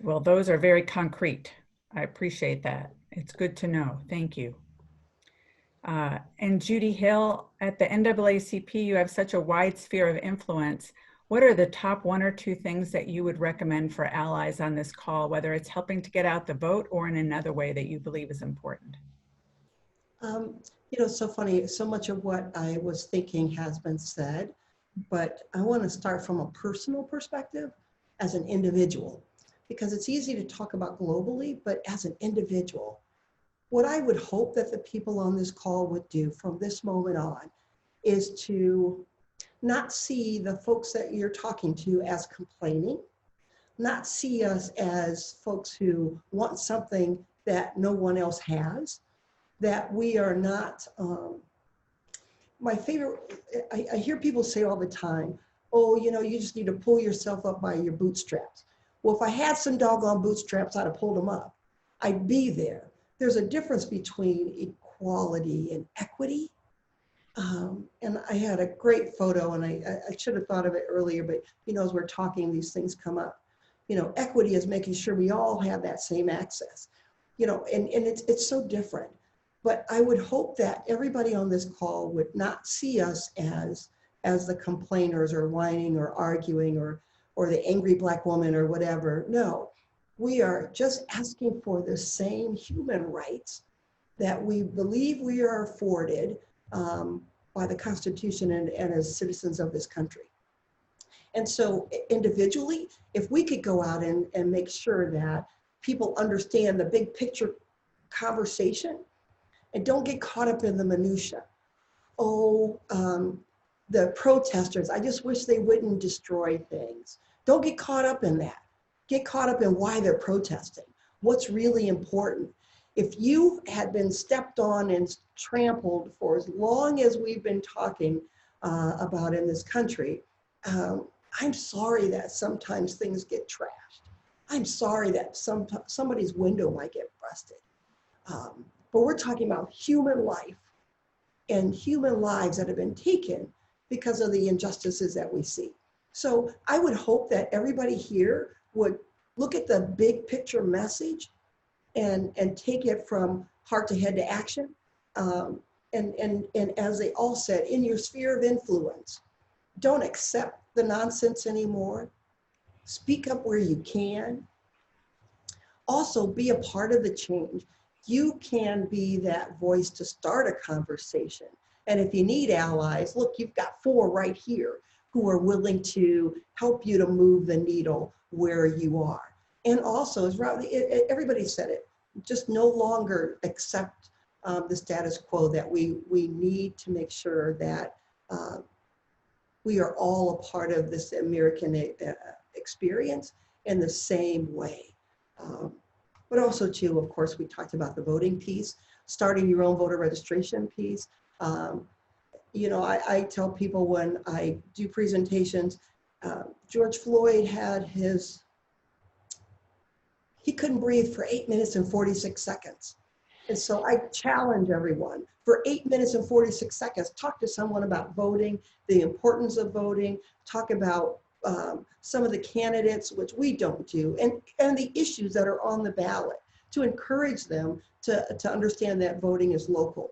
Well, those are very concrete. I appreciate that. It's good to know. Thank you. And Judy Hill, at the NAACP, you have such a wide sphere of influence. What are the top one or two things that you would recommend for allies on this call, whether it's helping to get out the vote or in another way that you believe is important? It's so funny. So much of what I was thinking has been said, but I want to start from a personal perspective as an individual, because it's easy to talk about globally, but as an individual, what I would hope that the people on this call would do from this moment on is to not see the folks that you're talking to as complaining, not see us as folks who want something that no one else has, that we are not, my favorite, I hear people say all the time, oh, you just need to pull yourself up by your bootstraps. Well, if I had some doggone bootstraps, I'd have pulled them up. I'd be there. There's a difference between equality and equity. And I had a great photo, and I should have thought of it earlier, but as we're talking, these things come up. Equity is making sure we all have that same access, and it's so different. But I would hope that everybody on this call would not see us as the complainers or whining or arguing or the angry Black woman or whatever. No, we are just asking for the same human rights that we believe we are afforded by the Constitution and as citizens of this country. And so individually, if we could go out and make sure that people understand the big picture conversation and don't get caught up in the minutia. The protesters, I just wish they wouldn't destroy things. Don't get caught up in that. Get caught up in why they're protesting. What's really important. If you had been stepped on and trampled for as long as we've been talking about in this country, I'm sorry that sometimes things get trashed. I'm sorry that somebody's window might get busted. But we're talking about human life and human lives that have been taken because of the injustices that we see. So I would hope that everybody here would look at the big picture message and take it from heart to head to action. And as they all said, in your sphere of influence, don't accept the nonsense anymore. Speak up where you can. Also, be a part of the change. You can be that voice to start a conversation. And if you need allies, look, you've got 4 right here who are willing to help you to move the needle where you are. And also, as everybody said it, just no longer accept the status quo, that we need to make sure that we are all a part of this American experience in the same way. But also too, of course, we talked about the voting piece, starting your own voter registration piece. You know, I tell people when I do presentations, George Floyd had he couldn't breathe for 8 minutes and 46 seconds. And so I challenge everyone, for 8 minutes and 46 seconds, talk to someone about voting, the importance of voting, talk about some of the candidates, which we don't do, and the issues that are on the ballot, to encourage them to understand that voting is local.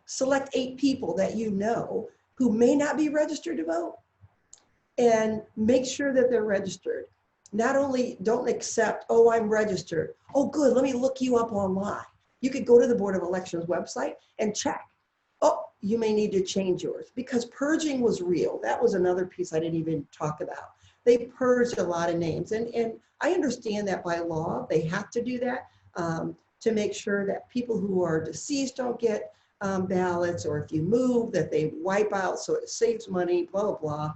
Select 8 people that you know who may not be registered to vote, and make sure that they're registered. Not only don't accept, oh, I'm registered. Oh, good, let me look you up online. You could go to the Board of Elections website and check. Oh, you may need to change yours, because purging was real. That was another piece I didn't even talk about. They purged a lot of names, and I understand that by law, they have to do that to make sure that people who are deceased don't get ballots, or if you move, that they wipe out so it saves money, blah, blah,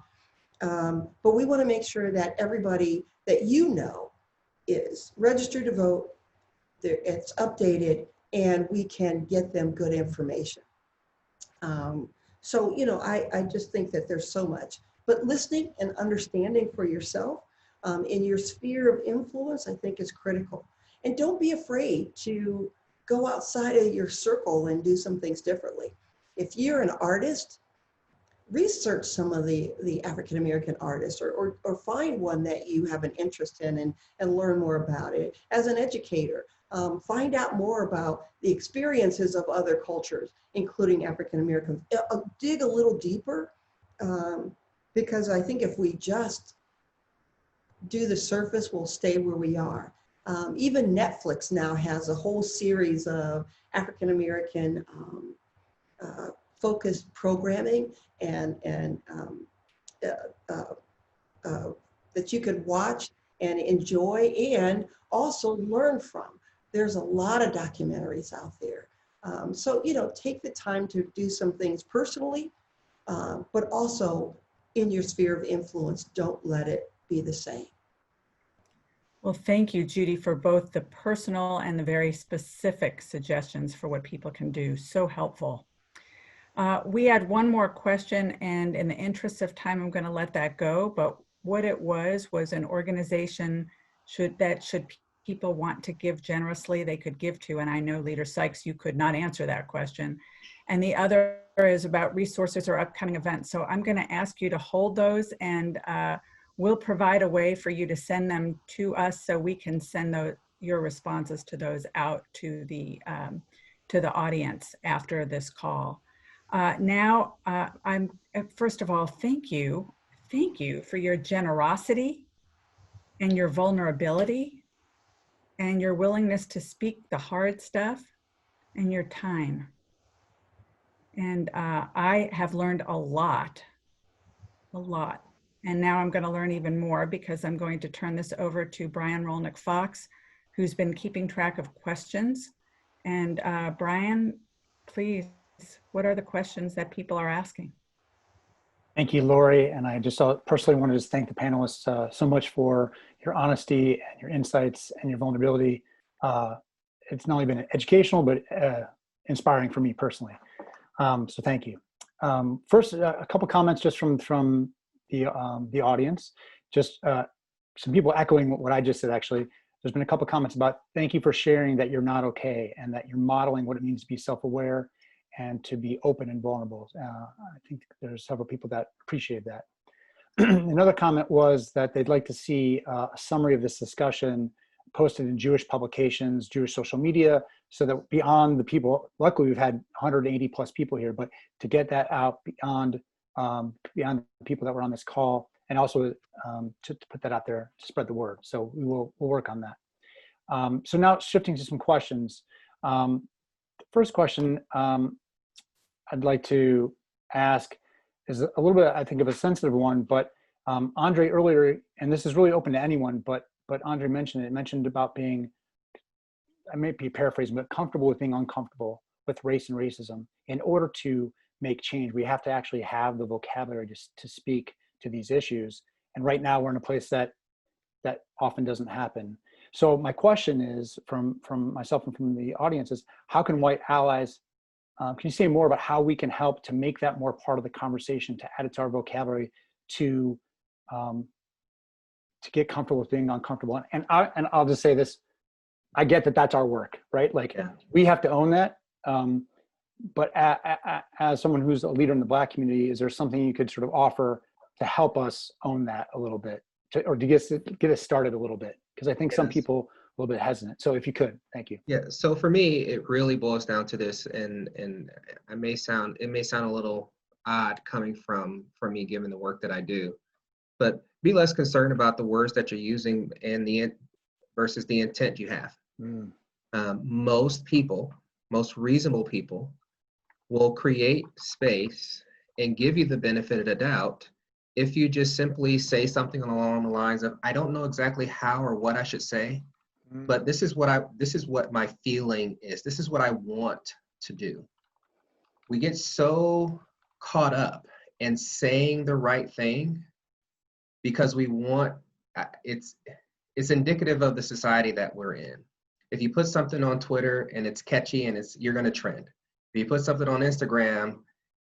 blah. But we want to make sure that everybody that you know is registered to vote, it's updated, and we can get them good information. So, you know, I just think that there's so much, but listening and understanding for yourself in your sphere of influence, I think is critical. And don't be afraid to go outside of your circle and do some things differently. If you're an artist, research some of the African-American artists, or find one that you have an interest in and learn more about it. As an educator, find out more about the experiences of other cultures, including African-Americans. Dig a little deeper, because I think if we just do the surface, we'll stay where we are. Even Netflix now has a whole series of African-American focused programming and that you could watch and enjoy and also learn from. There's a lot of documentaries out there. So, you know, take the time to do some things personally, but also in your sphere of influence. Don't let it be the same. Well, thank you, Judy, for both the personal and the very specific suggestions for what people can do. So helpful. We had one more question, and in the interest of time, I'm going to let that go. But what it was an organization should people want to give generously, they could give to. And I know, Leader Sykes, you could not answer that question. And the other is about resources or upcoming events. So I'm going to ask you to hold those, and we'll provide a way for you to send them to us so we can send your responses to those out to the audience after this call. First of all, thank you for your generosity and your vulnerability and your willingness to speak the hard stuff and your time. And I have learned a lot. And now I'm going to learn even more, because I'm going to turn this over to Brian Rolnick Fox, who's been keeping track of questions. And Brian, please, what are the questions that people are asking? Thank you, Lori. And I just personally wanted to thank the panelists so much for your honesty and your insights and your vulnerability. It's not only been educational, but inspiring for me personally. So thank you. First, a couple comments just from the audience. Just some people echoing what I just said, actually. there's been a couple comments about thank you for sharing that you're not okay and that you're modeling what it means to be self-aware and to be open and vulnerable. I think there's several people that appreciate that. Another comment was that they'd like to see a summary of this discussion posted in Jewish publications, Jewish social media, so that beyond the people, luckily we've had 180 plus people here, but to get that out beyond the people that were on this call, and also to put that out there to spread the word. So we'll work on that. So now shifting to some questions. The first question I'd like to ask is a little bit, I think, of a sensitive one, but Andre earlier, and this is really open to anyone, but Andre mentioned about being, I may be paraphrasing, but comfortable with being uncomfortable with race and racism. In order to make change, we have to actually have the vocabulary to speak to these issues. And right now we're in a place that often doesn't happen. So my question is from myself and from the audience is, how can white allies, can you say more about how we can help to make that more part of the conversation, to add it to our vocabulary, to get comfortable with being uncomfortable? And I'll just say this, I get that that's our work, right? Like we have to own that. But as someone who's a leader in the Black community, is there something you could sort of offer to help us own that a little bit, or to get us started a little bit? Because I think some people a little bit hesitant. So if you could, thank you. Yeah. So for me, it really boils down to this, and it may sound a little odd coming from me, given the work that I do, but be less concerned about the words that you're using and versus the intent you have. Most people, most reasonable people, will create space and give you the benefit of the doubt if you just simply say something along the lines of, I don't know exactly how or what I should say, but this is what my feeling is. This is what I want to do. We get so caught up in saying the right thing because we want, it's indicative of the society that we're in. If you put something on Twitter and it's catchy and you're going to trend. If you put something on Instagram,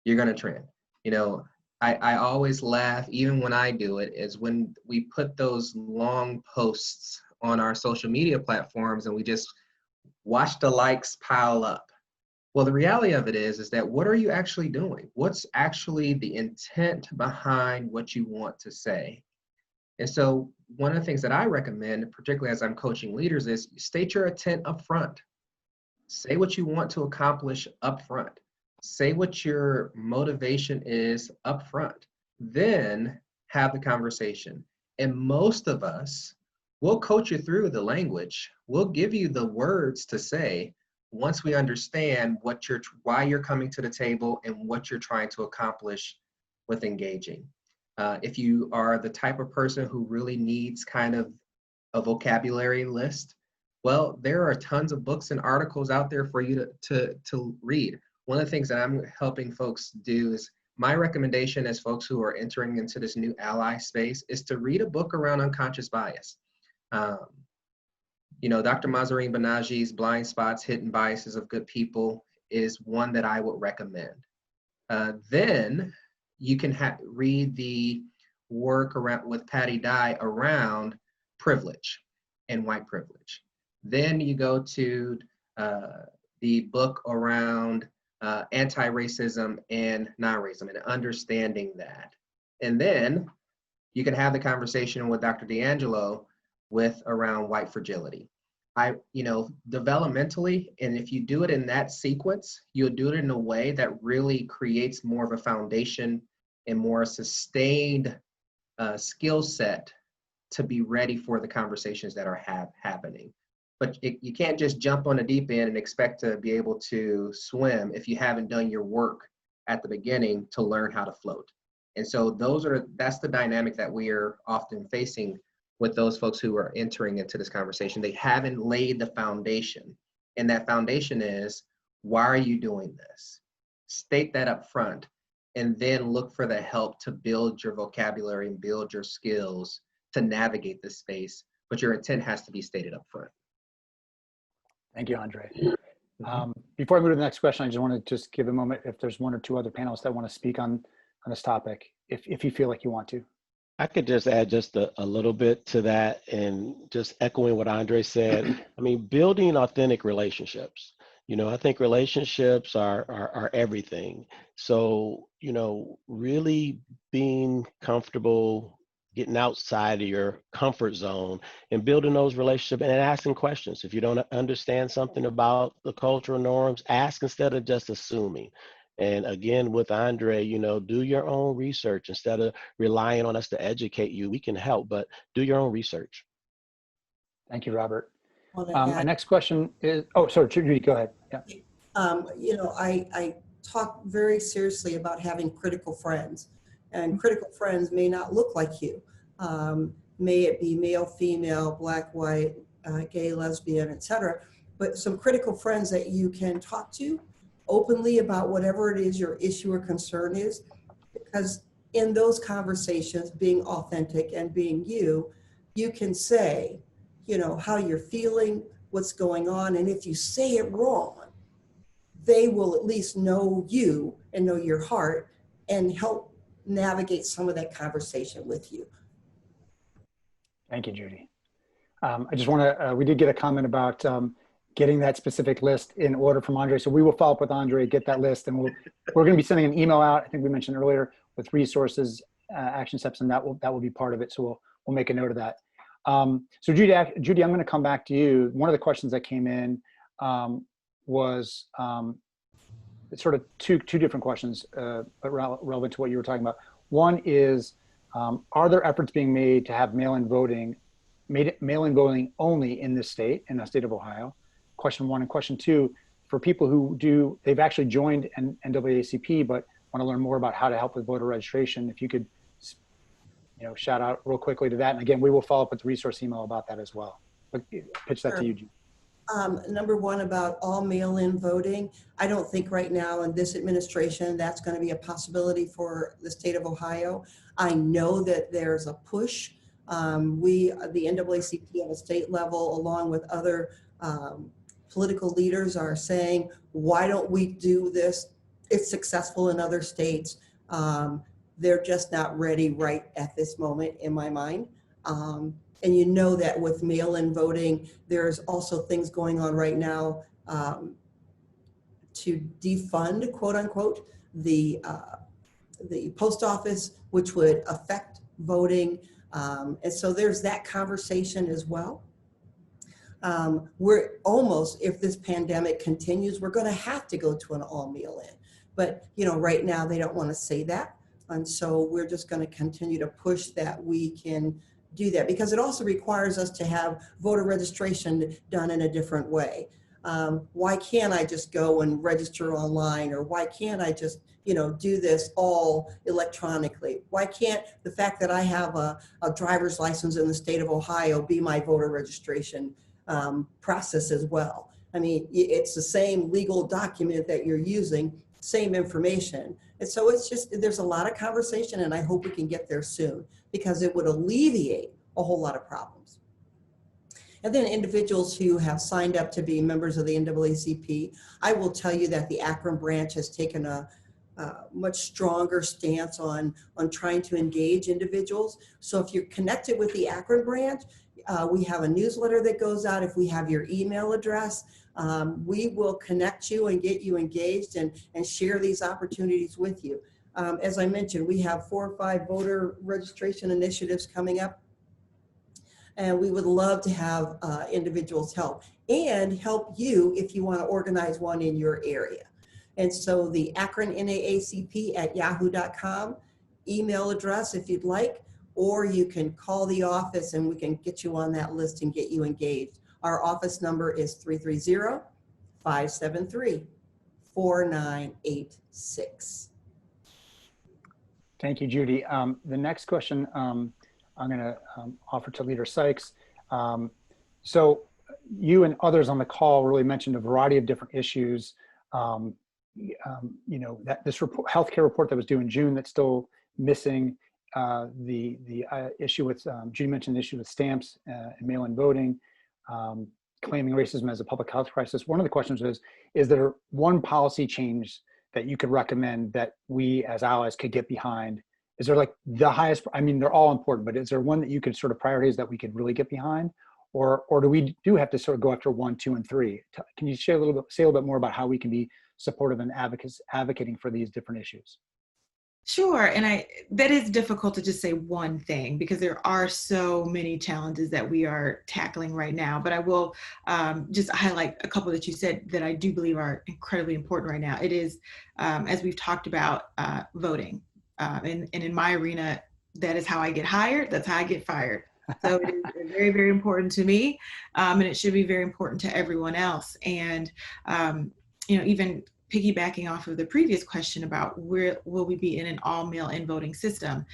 you're going to trend. You know, I always laugh, even when I do it, is when we put those long posts on our social media platforms and we just watch the likes pile up. Well, the reality of it is that what are you actually doing? What's actually the intent behind what you want to say? And so one of the things that I recommend, particularly as I'm coaching leaders, is state your intent up front. Say what you want to accomplish up front. Say what your motivation is up front. Then have the conversation. And most of us will coach you through the language. We'll give you the words to say once we understand why you're coming to the table and what you're trying to accomplish with engaging. If you are the type of person who really needs kind of a vocabulary list, well, there are tons of books and articles out there for you to read. One of the things that I'm helping folks do is, my recommendation as folks who are entering into this new ally space is to read a book around unconscious bias. You know, Dr. Mahzarin Banaji's Blind Spots, Hidden Biases of Good People is one that I would recommend. Then you can read the work with Patty Dye around privilege and white privilege. Then you go to the book around anti-racism and non-racism and understanding that. And then you can have the conversation with Dr. D'Angelo around white fragility. Developmentally, and if you do it in that sequence, you'll do it in a way that really creates more of a foundation and more sustained skill set to be ready for the conversations that are happening. But you can't just jump on the deep end and expect to be able to swim if you haven't done your work at the beginning to learn how to float. And so that's the dynamic that we are often facing with those folks who are entering into this conversation. They haven't laid the foundation. And that foundation is, why are you doing this? State that up front, and then look for the help to build your vocabulary and build your skills to navigate this space. But your intent has to be stated up front. Thank you, Andre. Before I move to the next question, I just want to give a moment if there's one or two other panelists that want to speak on this topic, if you feel like you want to. I could just add just a little bit to that and just echoing what Andre said. I mean, building authentic relationships. I think relationships are everything. So, really being comfortable, getting outside of your comfort zone and building those relationships and asking questions. If you don't understand something about the cultural norms, ask instead of just assuming. And again, with Andre, do your own research instead of relying on us to educate you. We can help, but do your own research. Thank you, Robert. Want to My add, next question is, oh, sorry, Judy, go ahead. Yeah. I talk very seriously about having critical friends, and critical friends may not look like you. May it be male, female, black, white, gay, lesbian, etc. But some critical friends that you can talk to openly about whatever it is your issue or concern is, because in those conversations, being authentic and being you can say, how you're feeling, what's going on, and if you say it wrong, they will at least know you and know your heart and help navigate some of that conversation with you. Thank you, Judy. I just want to, we did get a comment about getting that specific list in order from Andre. So we will follow up with Andre, get that list, and we're going to be sending an email out, I think we mentioned earlier, with resources, action steps, and that will be part of it. So we'll make a note of that. So Judy, I'm going to come back to you. One of the questions that came in was sort of two different questions, but relevant to what you were talking about. One is, are there efforts being made to have mail-in voting only in this state, in the state of Ohio? Question one. And question two, for people who they've actually joined NAACP, but want to learn more about how to help with voter registration, if you could, shout out real quickly to that. And again, we will follow up with the resource email about that as well. But pitch that Sure. to you, Judy. Number one, about all mail-in voting, I don't think right now in this administration that's going to be a possibility for the state of Ohio. I know that there's a push. The NAACP at a state level, along with other political leaders, are saying, why don't we do this? It's successful in other states. They're just not ready right at this moment, in my mind. And that with mail-in voting, there's also things going on right now to defund, quote unquote, the post office, which would affect voting. And so there's that conversation as well. We're almost, if this pandemic continues, we're going to have to go to an all mail-in. But, right now they don't want to say that. And so we're just going to continue to push that we can do that, because it also requires us to have voter registration done in a different way. Why can't I just go and register online? Or why can't I just, do this all electronically? Why can't the fact that I have a driver's license in the state of Ohio be my voter registration process as well? I mean, it's the same legal document that you're using, same information. And so it's just, there's a lot of conversation, and I hope we can get there soon, because it would alleviate a whole lot of problems. And then individuals who have signed up to be members of the NAACP, I will tell you that the Akron branch has taken a much stronger stance on trying to engage individuals. So if you're connected with the Akron branch, we have a newsletter that goes out. If we have your email address, we will connect you and get you engaged and share these opportunities with you. As I mentioned, we have 4 or 5 voter registration initiatives coming up, and we would love to have individuals help and help you if you want to organize one in your area. And so the Akron NAACP at yahoo.com email address if you'd like, or you can call the office and we can get you on that list and get you engaged. Our office number is 330-573-4986. Thank you, Judy. The next question I'm going to offer to Leader Sykes. So you and others on the call really mentioned a variety of different issues. That this report, healthcare report that was due in June that's still missing. The issue with, Judy mentioned the issue with stamps and mail-in voting, claiming racism as a public health crisis. One of the questions is there one policy change that you could recommend that we as allies could get behind is there like the highest, I mean, they're all important, but is there one that you could sort of prioritize that we could really get behind? Or do we have to sort of go after 1, 2, and 3? Can you say a little bit more about how we can be supportive and advocating for these different issues? Sure. And that is difficult to just say one thing because there are so many challenges that we are tackling right now. But I will just highlight a couple that you said that I do believe are incredibly important right now. It is, as we've talked about, voting. And in my arena, that is how I get hired. That's how I get fired. So it is very, very important to me. And it should be very important to everyone else. And, even piggybacking off of the previous question about where will we be in an all-male in voting system,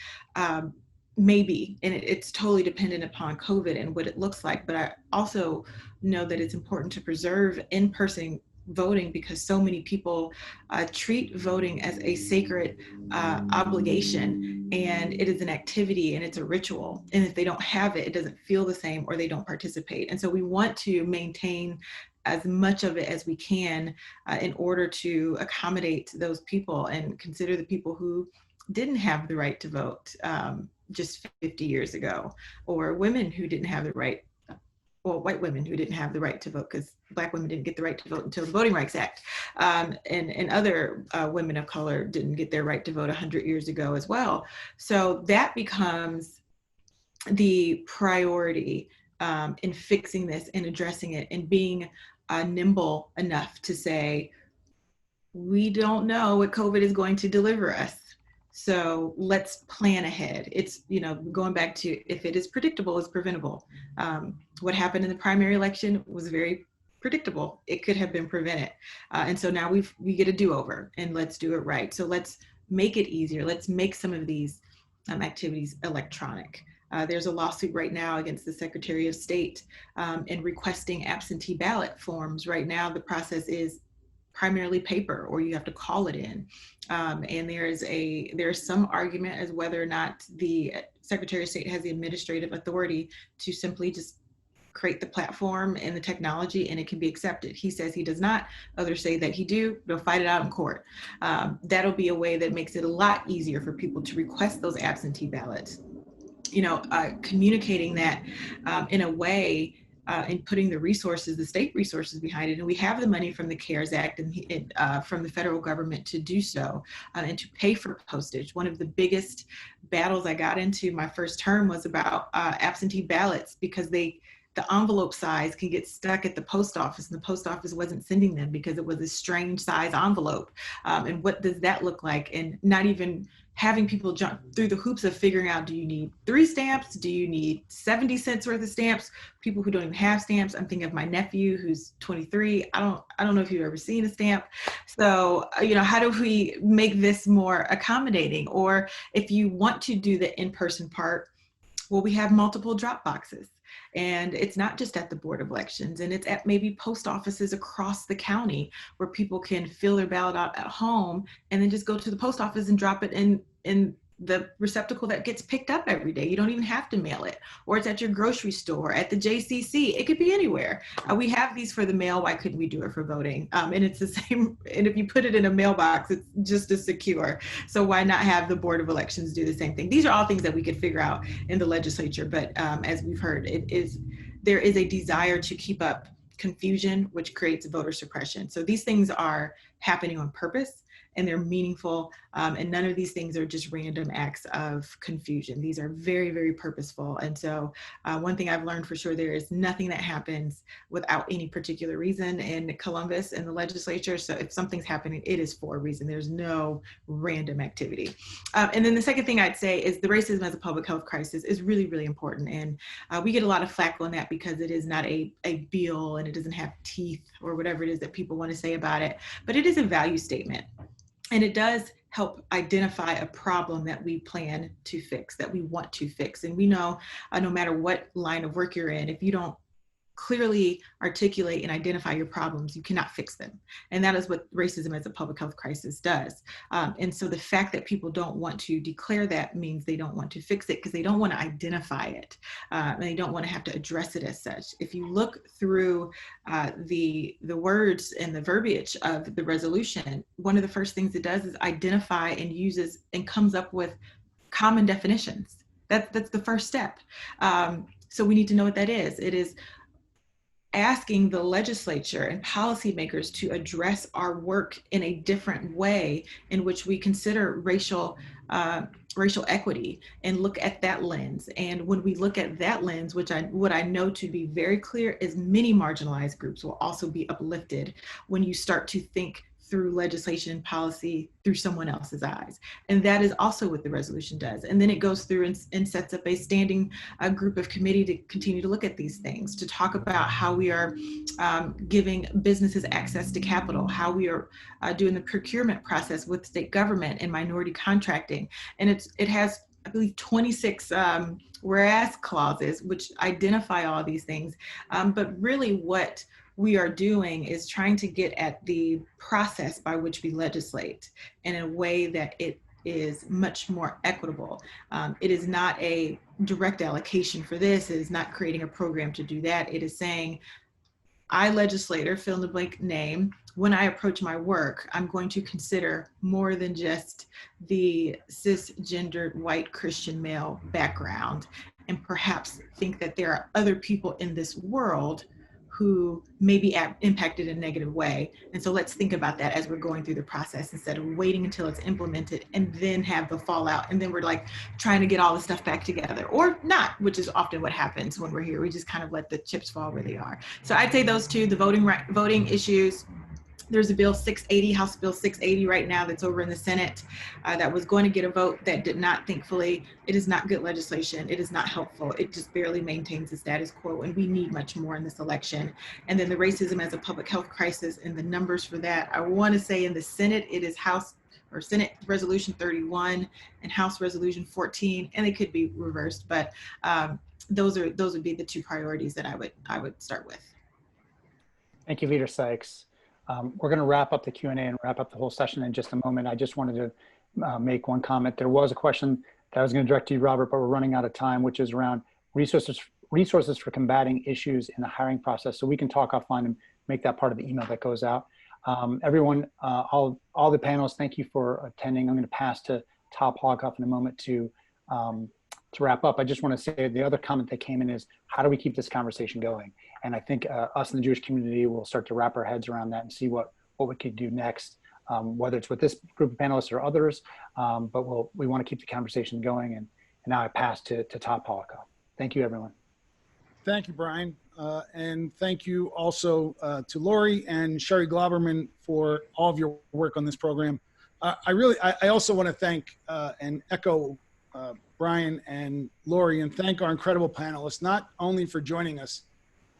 maybe, and it's totally dependent upon COVID and what it looks like. But I also know that it's important to preserve in-person voting because so many people treat voting as a sacred obligation, and it is an activity and it's a ritual. And if they don't have it, it doesn't feel the same or they don't participate. And so we want to maintain as much of it as we can in order to accommodate those people and consider the people who didn't have the right to vote just 50 years ago, or women who didn't have the right, well, white women who didn't have the right to vote because Black women didn't get the right to vote until the Voting Rights Act. And other women of color didn't get their right to vote 100 years ago as well. So that becomes the priority in fixing this and addressing it and being nimble enough to say, we don't know what COVID is going to deliver us. So let's plan ahead. It's, going back to if it is predictable, it's preventable. What happened in the primary election was very predictable. It could have been prevented. And so now we get a do-over and let's do it right. So let's make it easier. Let's make some of these activities electronic. There's a lawsuit right now against the Secretary of State in requesting absentee ballot forms. Right now, the process is primarily paper, or you have to call it in. And there's some argument as whether or not the Secretary of State has the administrative authority to simply just create the platform and the technology and it can be accepted. He says he does not. Others say that he do. They'll fight it out in court. That'll be a way that makes it a lot easier for people to request those absentee ballots. Communicating that in a way and putting the state resources behind it. And we have the money from the CARES Act and from the federal government to do so and to pay for postage. One of the biggest battles I got into my first term was about absentee ballots because the envelope size can get stuck at the post office and the post office wasn't sending them because it was a strange size envelope. And what does that look like? And not even having people jump through the hoops of figuring out, do you need 3 stamps? Do you need 70 cents worth of stamps? People who don't even have stamps. I'm thinking of my nephew who's 23. I don't know if you've ever seen a stamp. So, how do we make this more accommodating? Or if you want to do the in-person part, well, we have multiple drop boxes. And it's not just at the Board of Elections, and it's at maybe post offices across the county where people can fill their ballot out at home and then just go to the post office and drop it in the receptacle that gets picked up every day. You don't even have to mail it. Or it's at your grocery store, at the JCC. It could be anywhere. We have these for the mail. Why couldn't we do it for voting? And it's the same. And if you put it in a mailbox, it's just as secure. So why not have the Board of Elections do the same thing? These are all things that we could figure out in the legislature. But as we've heard, there is a desire to keep up confusion, which creates voter suppression. So these things are happening on purpose. And they're meaningful, and none of these things are just random acts of confusion. These are very, very purposeful. And so one thing I've learned for sure, there is nothing that happens without any particular reason in Columbus and the legislature. So if something's happening, it is for a reason. There's no random activity. And then the second thing I'd say is the racism as a public health crisis is really, really important. And we get a lot of flack on that because it is not a bill and it doesn't have teeth or whatever it is that people want to say about it. But it is a value statement. And it does help identify a problem that we plan to fix, that we want to fix. And we know no matter what line of work you're in, if you don't clearly articulate and identify your problems, you cannot fix them. And that is what racism as a public health crisis does. And so the fact that people don't want to declare that means they don't want to fix it because they don't want to identify it. And they don't want to have to address it as such. If you look through the words and the verbiage of the resolution, one of the first things it does is identify and uses and comes up with common definitions. That's the first step. So we need to know what that is. It is asking the legislature and policymakers to address our work in a different way in which we consider racial equity and look at that lens. And when we look at that lens, what I know to be very clear is many marginalized groups will also be uplifted when you start to think through legislation and policy through someone else's eyes. And that is also what the resolution does. And then it goes through and sets up a standing group of committee to continue to look at these things, to talk about how we are giving businesses access to capital, how we are doing the procurement process with state government and minority contracting. And it has, I believe, 26 whereas clauses, which identify all these things. But really what we are doing is trying to get at the process by which we legislate in a way that it is much more equitable. It is not a direct allocation for this. It is not creating a program to do that. It is saying, I, legislator, fill in the blank name, when I approach my work, I'm going to consider more than just the cisgendered white Christian male background, and perhaps think that there are other people in this world who may be impacted in a negative way. And so let's think about that as we're going through the process, instead of waiting until it's implemented and then have the fallout. And then we're like trying to get all the stuff back together, or not, which is often what happens when we're here. We just kind of let the chips fall where they are. So I'd say those two, the voting issues. There's a bill 680, House Bill 680 right now that's over in the Senate that was going to get a vote that did not, thankfully. It is not good legislation. It is not helpful. It just barely maintains the status quo, and we need much more in this election. And then the racism as a public health crisis, and the numbers for that. I want to say in the Senate, it is Senate Resolution 31 and House Resolution 14, and they could be reversed, but those would be the two priorities that I would start with. Thank you, Leader Sykes. We're going to wrap up the Q&A and wrap up the whole session in just a moment. I just wanted to make one comment. There was a question that I was going to direct to you, Robert, but we're running out of time, which is around resources for combating issues in the hiring process. So we can talk offline and make that part of the email that goes out. Everyone, all the panelists, thank you for attending. I'm going to pass to Todd Polikoff in a moment to wrap up. I just want to say the other comment that came in is, how do we keep this conversation going? And I think us in the Jewish community will start to wrap our heads around that and see what we could do next, whether it's with this group of panelists or others, but we want to keep the conversation going. And now I pass to Todd Polikoff. Thank you, everyone. Thank you, Brian. And thank you also to Lori and Sherry Glauberman for all of your work on this program. I also want to thank and echo Brian and Lori, and thank our incredible panelists, not only for joining us,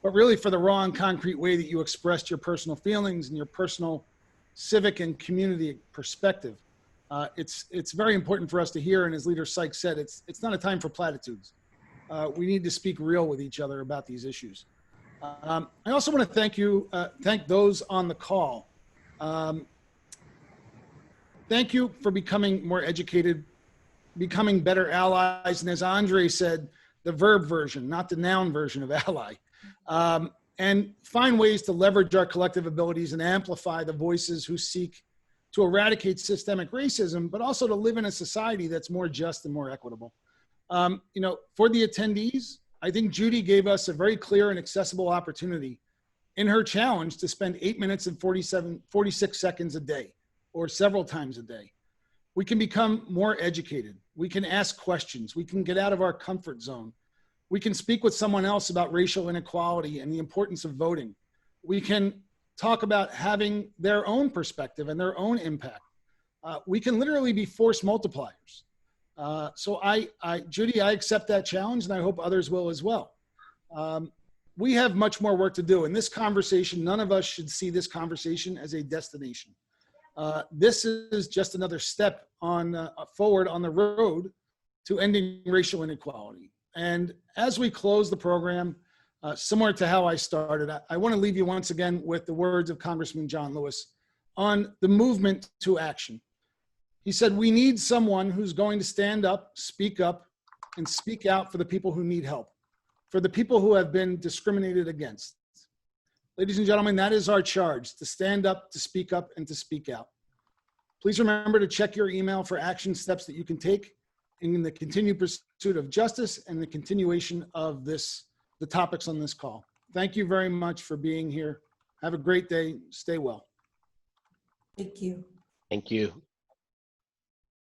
but really for the raw and concrete way that you expressed your personal feelings and your personal civic and community perspective. It's very important for us to hear, and as Leader Sykes said, it's not a time for platitudes. We need to speak real with each other about these issues. I also want to thank those on the call. Thank you for becoming more educated, becoming better allies, and as Andre said, the verb version, not the noun version of ally. And find ways to leverage our collective abilities and amplify the voices who seek to eradicate systemic racism, but also to live in a society that's more just and more equitable. For the attendees, I think Judy gave us a very clear and accessible opportunity in her challenge to spend 8 minutes and 46 seconds a day, or several times a day. We can become more educated. We can ask questions. We can get out of our comfort zone. We can speak with someone else about racial inequality and the importance of voting. We can talk about having their own perspective and their own impact. We can literally be force multipliers. So Judy, I accept that challenge, and I hope others will as well. We have much more work to do. In this conversation, none of us should see this conversation as a destination. This is just another step forward on the road to ending racial inequality. And as we close the program, similar to how I started, I want to leave you once again with the words of Congressman John Lewis on the movement to action. He said, we need someone who's going to stand up, and speak out for the people who need help, for the people who have been discriminated against. Ladies and gentlemen, that is our charge, to stand up, to speak up, and to speak out. Please remember to check your email for action steps that you can take. in the continued pursuit of justice and the continuation of the topics on this call. Thank you very much for being here. Have a great day. Stay well. Thank you. Thank you.